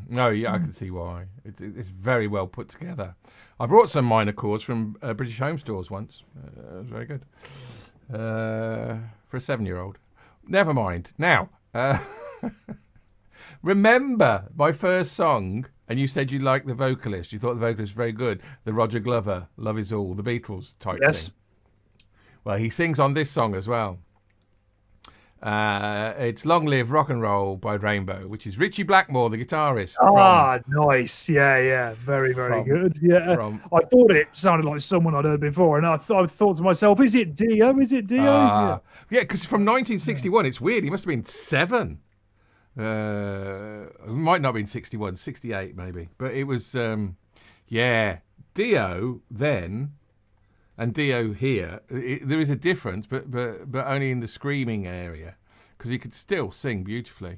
No, yeah, I can see why. It's very well put together. I brought some minor chords from British Home Stores once. It was very good. For a 7-year-old. Never mind. Now, remember my first song, and you said you liked the vocalist. You thought the vocalist was very good. The Roger Glover, Love Is All, the Beatles type thing. Well, he sings on this song as well. It's Long Live Rock and Roll by Rainbow, which is Richie Blackmore, the guitarist.
Nice. Yeah. Very, very good. Yeah. I thought it sounded like someone I'd heard before, and I thought to myself, is it Dio? Is it Dio?
Yeah, because from 1961, it's weird. He must have been 7. It might not have been 61, 68 maybe. But it was, Dio then... And Dio here, there is a difference, but only in the screaming area, because he could still sing beautifully.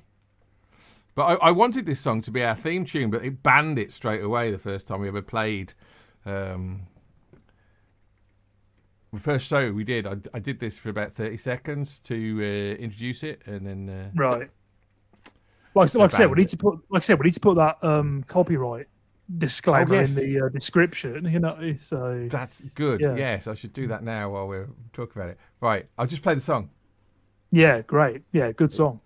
But I wanted this song to be our theme tune, but it banned it straight away the first time we ever played. The first show we did, I did this for about 30 seconds to introduce it, and then
right. Like I said, we need to put that copyright disclaimer in the description, so
that's good. Yes, I should do that now while we're talking about it. Right, I'll just play the song.
Yeah, great. Yeah, good song.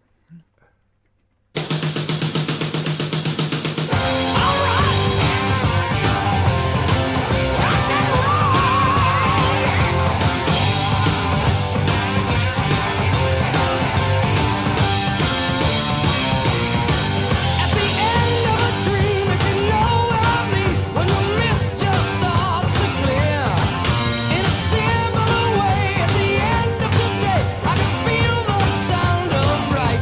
Feel the sound of right.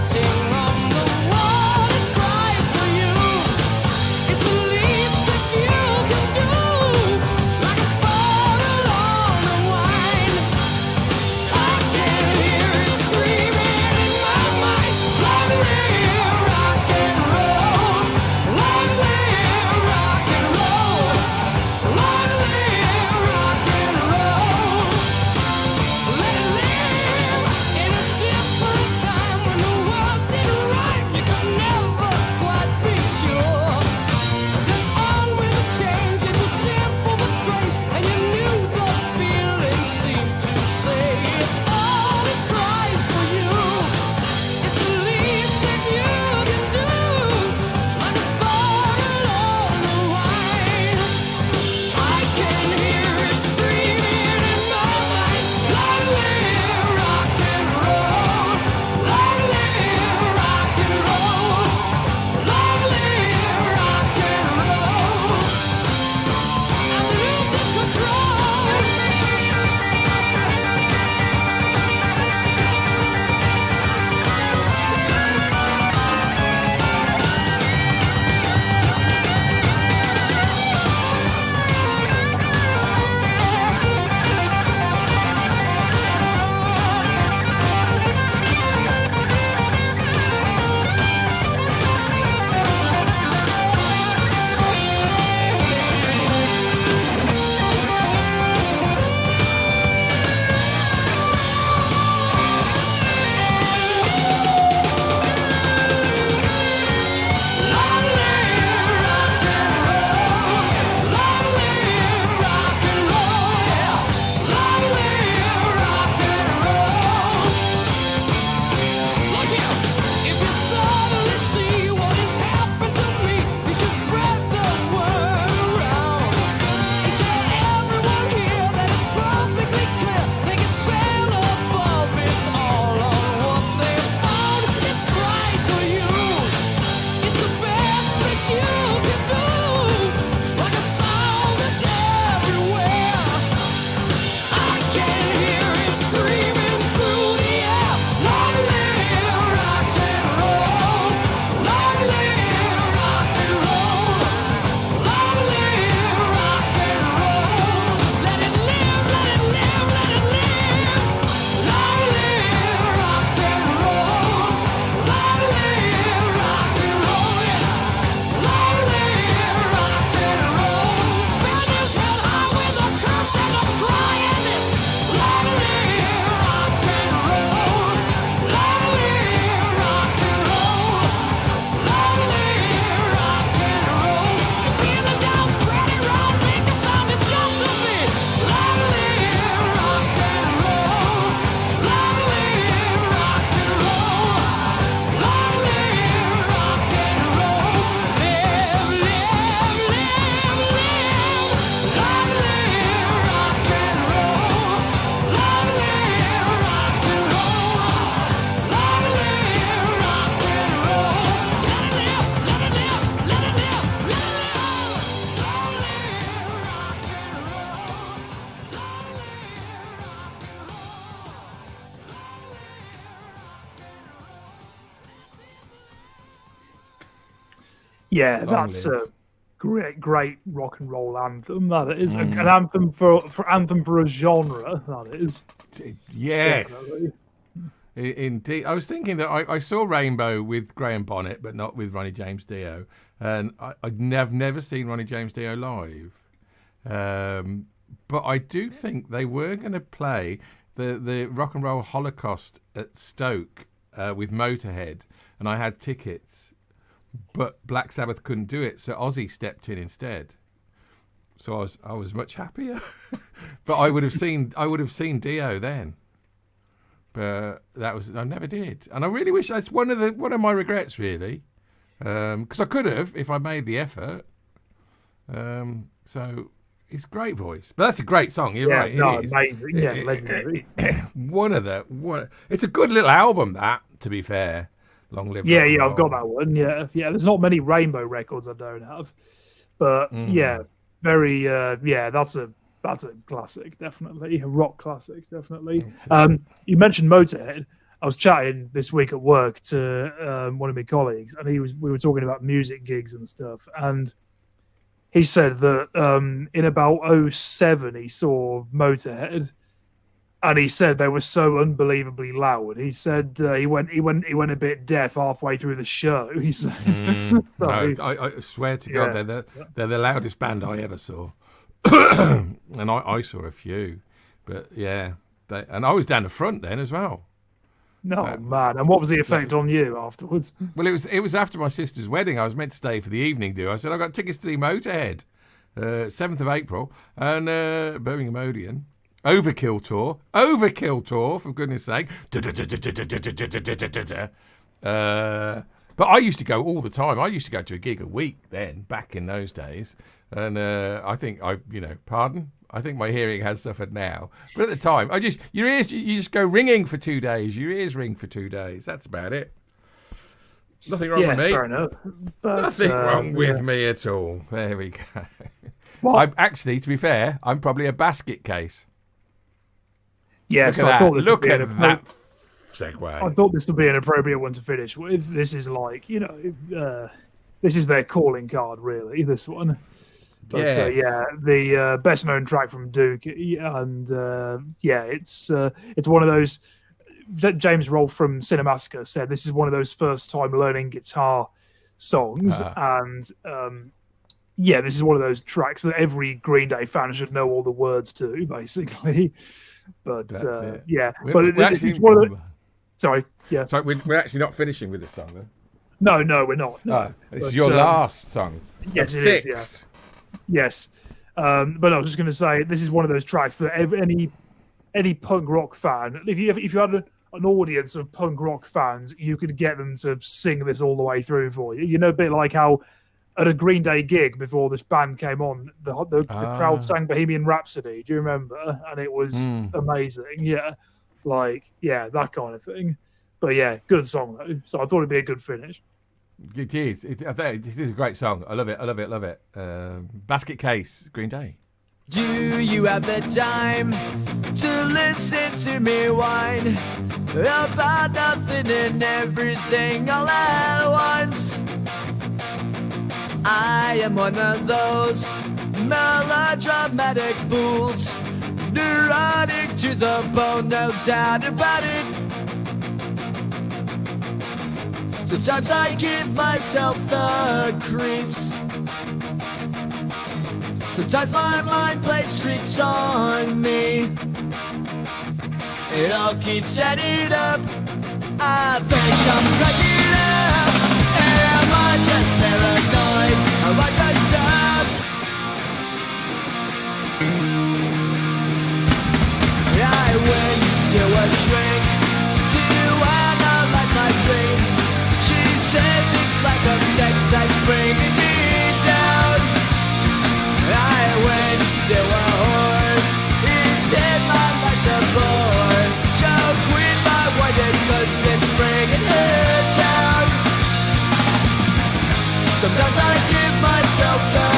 Yeah,
Long
that's
live.
a great rock and roll anthem. That is
Mm.
an anthem for a genre. That is
Yes.
definitely.
Indeed. I was thinking that I saw Rainbow with Graham Bonnet, but not with Ronnie James Dio. And I'd never seen Ronnie James Dio live. But I do think they were going to play the Rock and Roll Holocaust at Stoke with Motorhead. And I had tickets. But Black Sabbath couldn't do it, so Ozzy stepped in instead. So I was much happier. But I would have seen Dio then. But I never did, and I really wish that's one of my regrets, really, because I could have if I made the effort. So it's a great voice, but that's a great song. You're right,
no,
it is.
amazing. Yeah, legendary.
It's a good little album. That, to be fair, Long Live.
Yeah,
Rock and
yeah, I've got
Roll.
that one. Yeah, yeah. There's not many Rainbow records I don't have, but yeah, very. Yeah, that's a classic, definitely a rock classic, definitely. You mentioned Motorhead. I was chatting this week at work to one of my colleagues, and we were talking about music gigs and stuff, and he said that in about '07 he saw Motorhead. And he said they were so unbelievably loud. He said he went a bit deaf halfway through the show. He said, so,
No, I swear to God,
Yeah.
they're the loudest band I ever saw, and I saw a few, but yeah, and I was down the front then as well.
no man. And what was the effect on you afterwards?
Well, it was after my sister's wedding. I was meant to stay for the evening do. I said I got tickets to see Motorhead, 7th of April, and Birmingham Odeon. Overkill tour, for goodness sake. But I used to go all the time. I used to go to a gig a week then, back in those days. And I think pardon? I think my hearing has suffered now. But at the time, your ears, you just go ringing for 2 days. Your ears ring for 2 days. That's about it. Nothing wrong
Yeah,
with me.
fair enough. But,
Nothing wrong
yeah.
with me at all. There we go.
Well,
I'm actually, to be fair, I'm probably a basket case.
yeah,
Look
so
at
I
that.
thought this would
Look
be
at
an
that
I
segue.
thought this would be an appropriate one to finish with. This is like, this is their calling card, really. This one. But
Yes.
yeah, the best known track from Duke, and it's one of those. James Rolfe from Cinemassacre said this is one of those first time learning guitar songs, and this is one of those tracks that every Green Day fan should know all the words to, basically. But
That's it. We're
it's one of the. Sorry, yeah,
Sorry, we're actually not finishing with this song, then.
no, we're not. No.
This
But,
is your last song.
yes,
of
it is,
6.
Yes, but I was just going to say this is one of those tracks that any punk rock fan, if you had an audience of punk rock fans, you could get them to sing this all the way through for you. You know, a bit like how at a Green Day gig before this band came on, the crowd sang Bohemian Rhapsody. Do you remember? And it was amazing. Yeah, that kind of thing. But yeah, good song though. So I thought it'd be a good finish.
It is. I think this is a great song. I love it. Basket Case, Green Day.
Do you have the time to listen to me whine about nothing and everything all at once? I am one of those melodramatic fools, neurotic to the bone, no doubt about it. Sometimes I give myself the creeps. Sometimes my mind plays tricks on me. It all keeps adding up. I think I'm cracking up. Am I just paranoid? Am I just up? I went to a shrink to analyze my dreams. She says it's like a sex that's bringing me down. I went to a whore. He said my life's a bore. Choke with my whited cause it's bringing her down. Sometimes I give myself the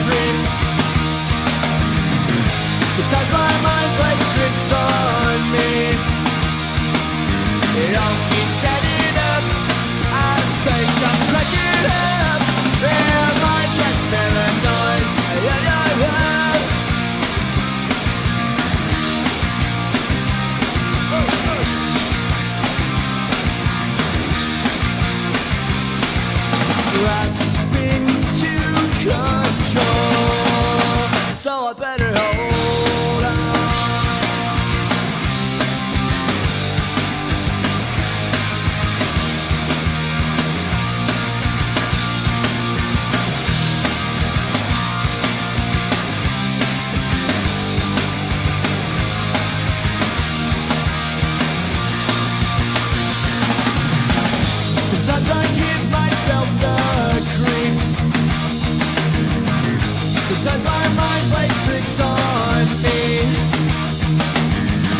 creeps. Sometimes my mind plays tricks on me. It all keeps adding up. I think I'm cracking up. better hold on. Sometimes I give myself the creeps. Sometimes my mind plays tricks on me.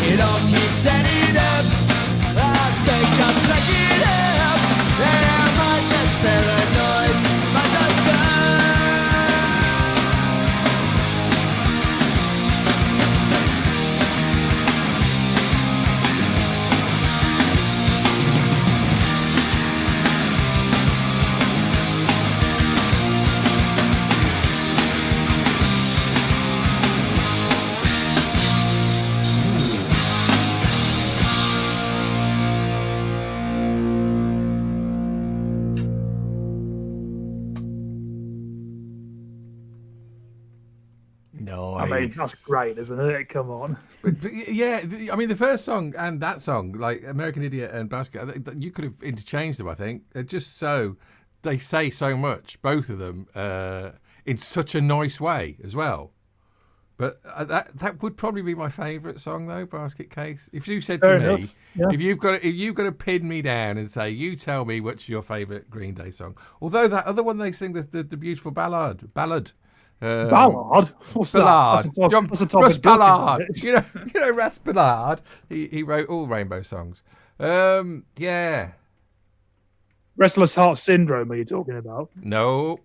It all keeps adding up. I think I'm cracking up. Am I just paranoid? Am I just
No,
I mean, that's great, isn't it? Come on.
But yeah, I mean, the first song and that song, like American Idiot and Basket, you could have interchanged them, I think. They're just so, they say so much, both of them, in such a nice way as well. But that would probably be my favourite song, though, Basket Case. If you said
Fair
to me,
enough, yeah.
if you've got to pin me down and say, you tell me what's your favourite Green Day song. Although that other one they sing, the beautiful ballad.
Ballad? What's
Ballard.
that?
John
That's a
Russ
topic.
Ballard. You know Russ Ballard. He wrote all Rainbow songs. Yeah.
Restless Heart Syndrome, are you talking about?
No.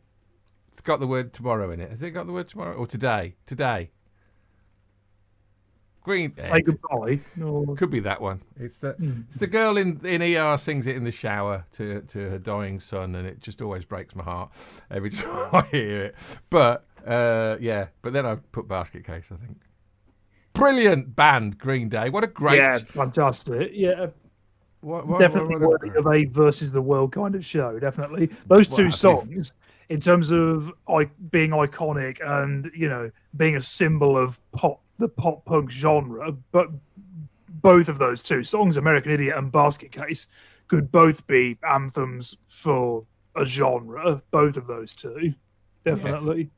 It's got the word tomorrow in it. Has it got the word tomorrow? Or today? Today. Green.
Say Goodbye. No.
Could be that one. It's the girl in ER sings it in the shower to her dying son, and it just always breaks my heart every time I hear it. But yeah, but then I put Basket Case, I think. Brilliant band, Green Day. What a great...
Yeah, fantastic. Yeah,
what
definitely worthy of a versus the world kind of show. Definitely, those two songs, in terms of being iconic and being a symbol of the pop punk genre, but both of those two songs, American Idiot and Basket Case, could both be anthems for a genre. Both of those two, definitely.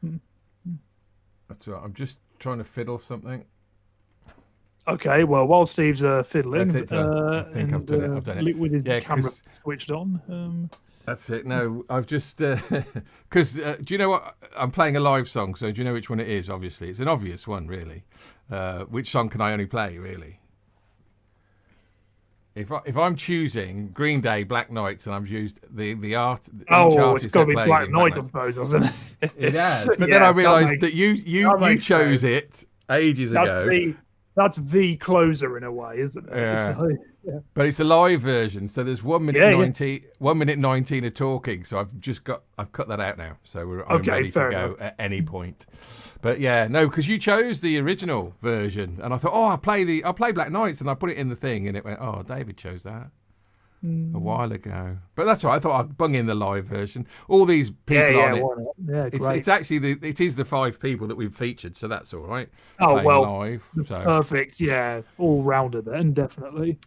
Yes. That's right. I'm just trying to fiddle something.
Okay, well, while Steve's fiddling,
That's it, I think I've done it. I've done it.
with his camera
'cause-
switched on.
That's it. No, I've just because do you know what? I'm playing a live song, so do you know which one it is? Obviously, it's an obvious one, really. Which song can I only play, really? If I'm choosing Green Day, Black Nights, and I've used the art.
It's got to be Black Knight, I suppose, doesn't it?
It has. But then I realised that you chose it ages ago.
That's the closer in a way, isn't it?
Yeah.
So,
But it's a live version, so there's 1 minute 19, 1 minute 19 of talking. So I've cut that out now, so I'm ready to go at any point. But yeah, no, because you chose the original version, and I thought, I'll play Black Knights, and I put it in the thing, and it went, David chose that a while ago. But that's all right. I thought I'd bung in the live version. All these people on it.
why not? Yeah, great.
It's actually it is the 5 people that we've featured, so that's all right.
Oh,
Playing
well,
live, so.
Perfect. Yeah, all rounder then, definitely.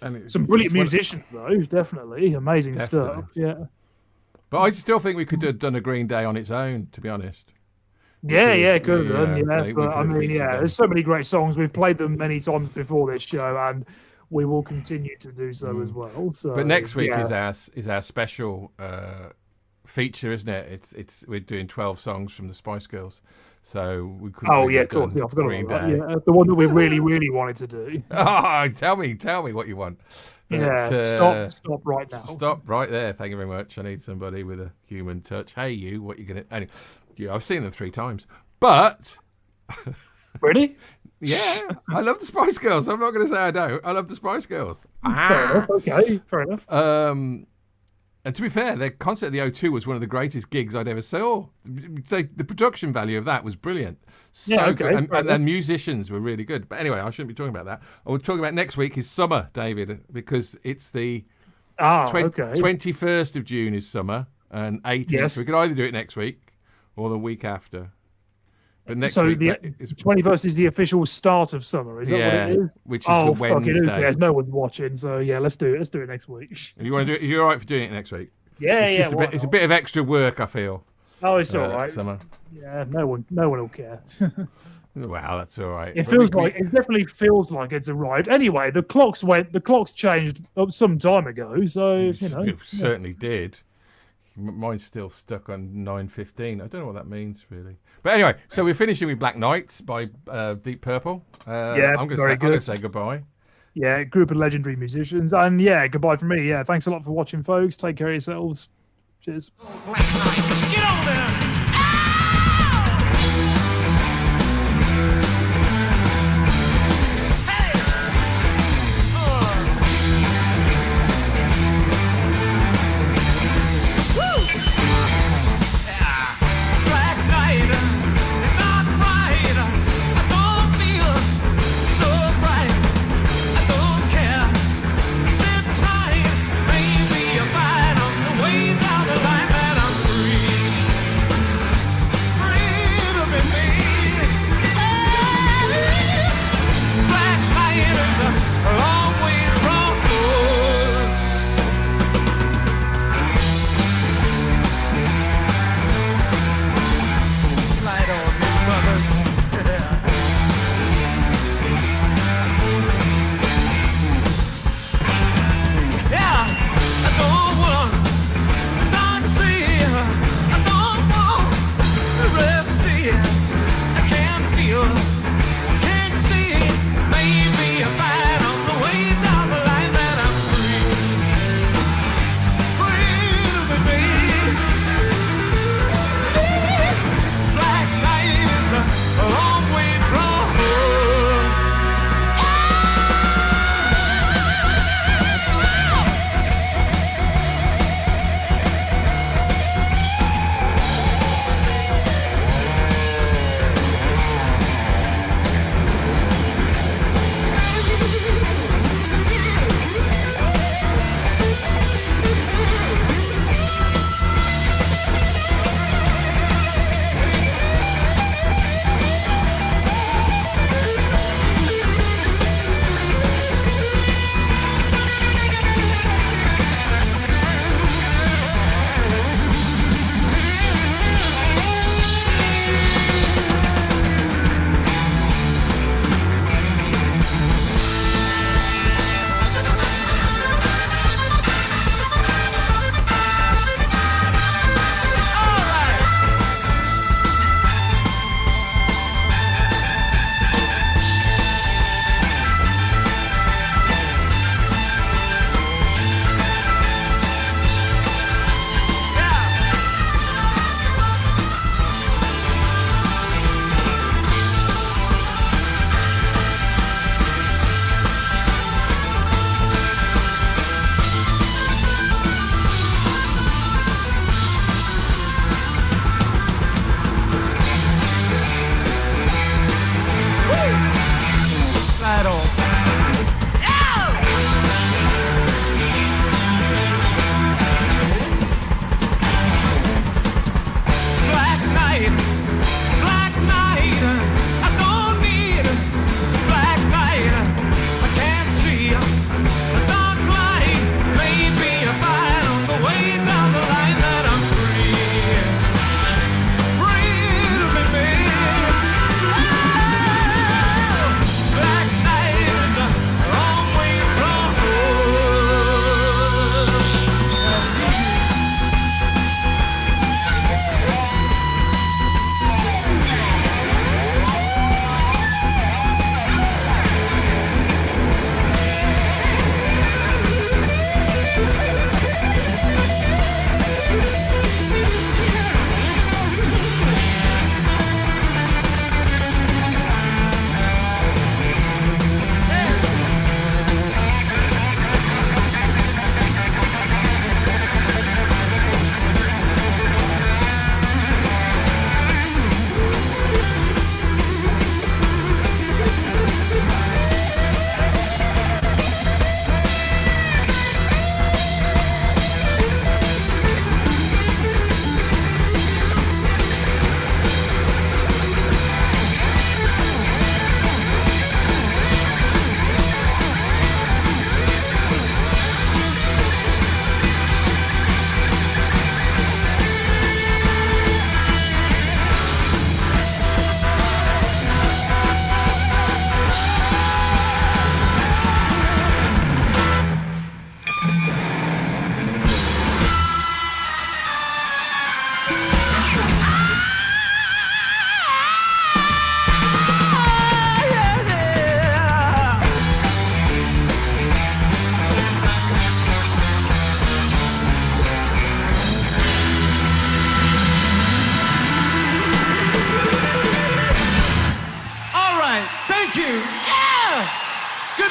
And
Some brilliant musicians, though, definitely. Amazing stuff. Yeah.
But I still think we could have done a Green Day on its own, to be honest.
Yeah, could have done.
we
But
could
I
have
mean,
featured them.
there's so many great songs. We've played them many times before this show, and we will continue to do so as well. So,
But next week is our special feature, isn't it? It's we're doing 12 songs from the Spice Girls, so we could.
Oh yeah, of course. Yeah, I forgot about that. Yeah, the one that we really, really wanted to do.
Tell me what you want.
But, stop right now.
Stop right there. Thank you very much. I need somebody with a human touch. Hey, you, what you gonna? Anyway, yeah, I've seen them 3 times, but.
Really?
Yeah, I love the Spice Girls. I'm not going to say I don't. I love the Spice Girls.
Fair enough. Okay, fair enough.
And to be fair, their concert at the O2 was one of the greatest gigs I'd ever saw. The production value of that was brilliant. So good. And musicians were really good. But anyway, I shouldn't be talking about that. I was talking about next week is summer, David, because it's the 21st of June is summer and 18th.
Yes.
So we could either do it next week or the week after. But next
So
week,
the
it's,
21st is the official start of summer. Is that what it is?
which is
Oh,
the
fucking who
Wednesday.
cares? No one's watching. So yeah, let's do it. Let's do it next week.
You want to do it? You're all right for doing it next week?
Yeah,
It's
yeah.
just a
why
bit. It's a
not?
bit of extra work, I feel.
Oh, it's all right.
Summer.
Yeah, no one will care.
Well, that's all right.
It
But
feels like it definitely feels like it's arrived. Anyway, the clocks changed some time ago, so you know.
It certainly did. Mine's still stuck on 9:15. I don't know what that means really. But anyway, so we're finishing with Black Knights by Deep Purple.
Yeah,
I'm
very
gonna
good.
say goodbye.
Yeah, group of legendary musicians, and yeah, goodbye from me. Yeah, thanks a lot for watching, folks. Take care of yourselves. Cheers.
Black Knight, get on there!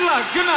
luck. Good night.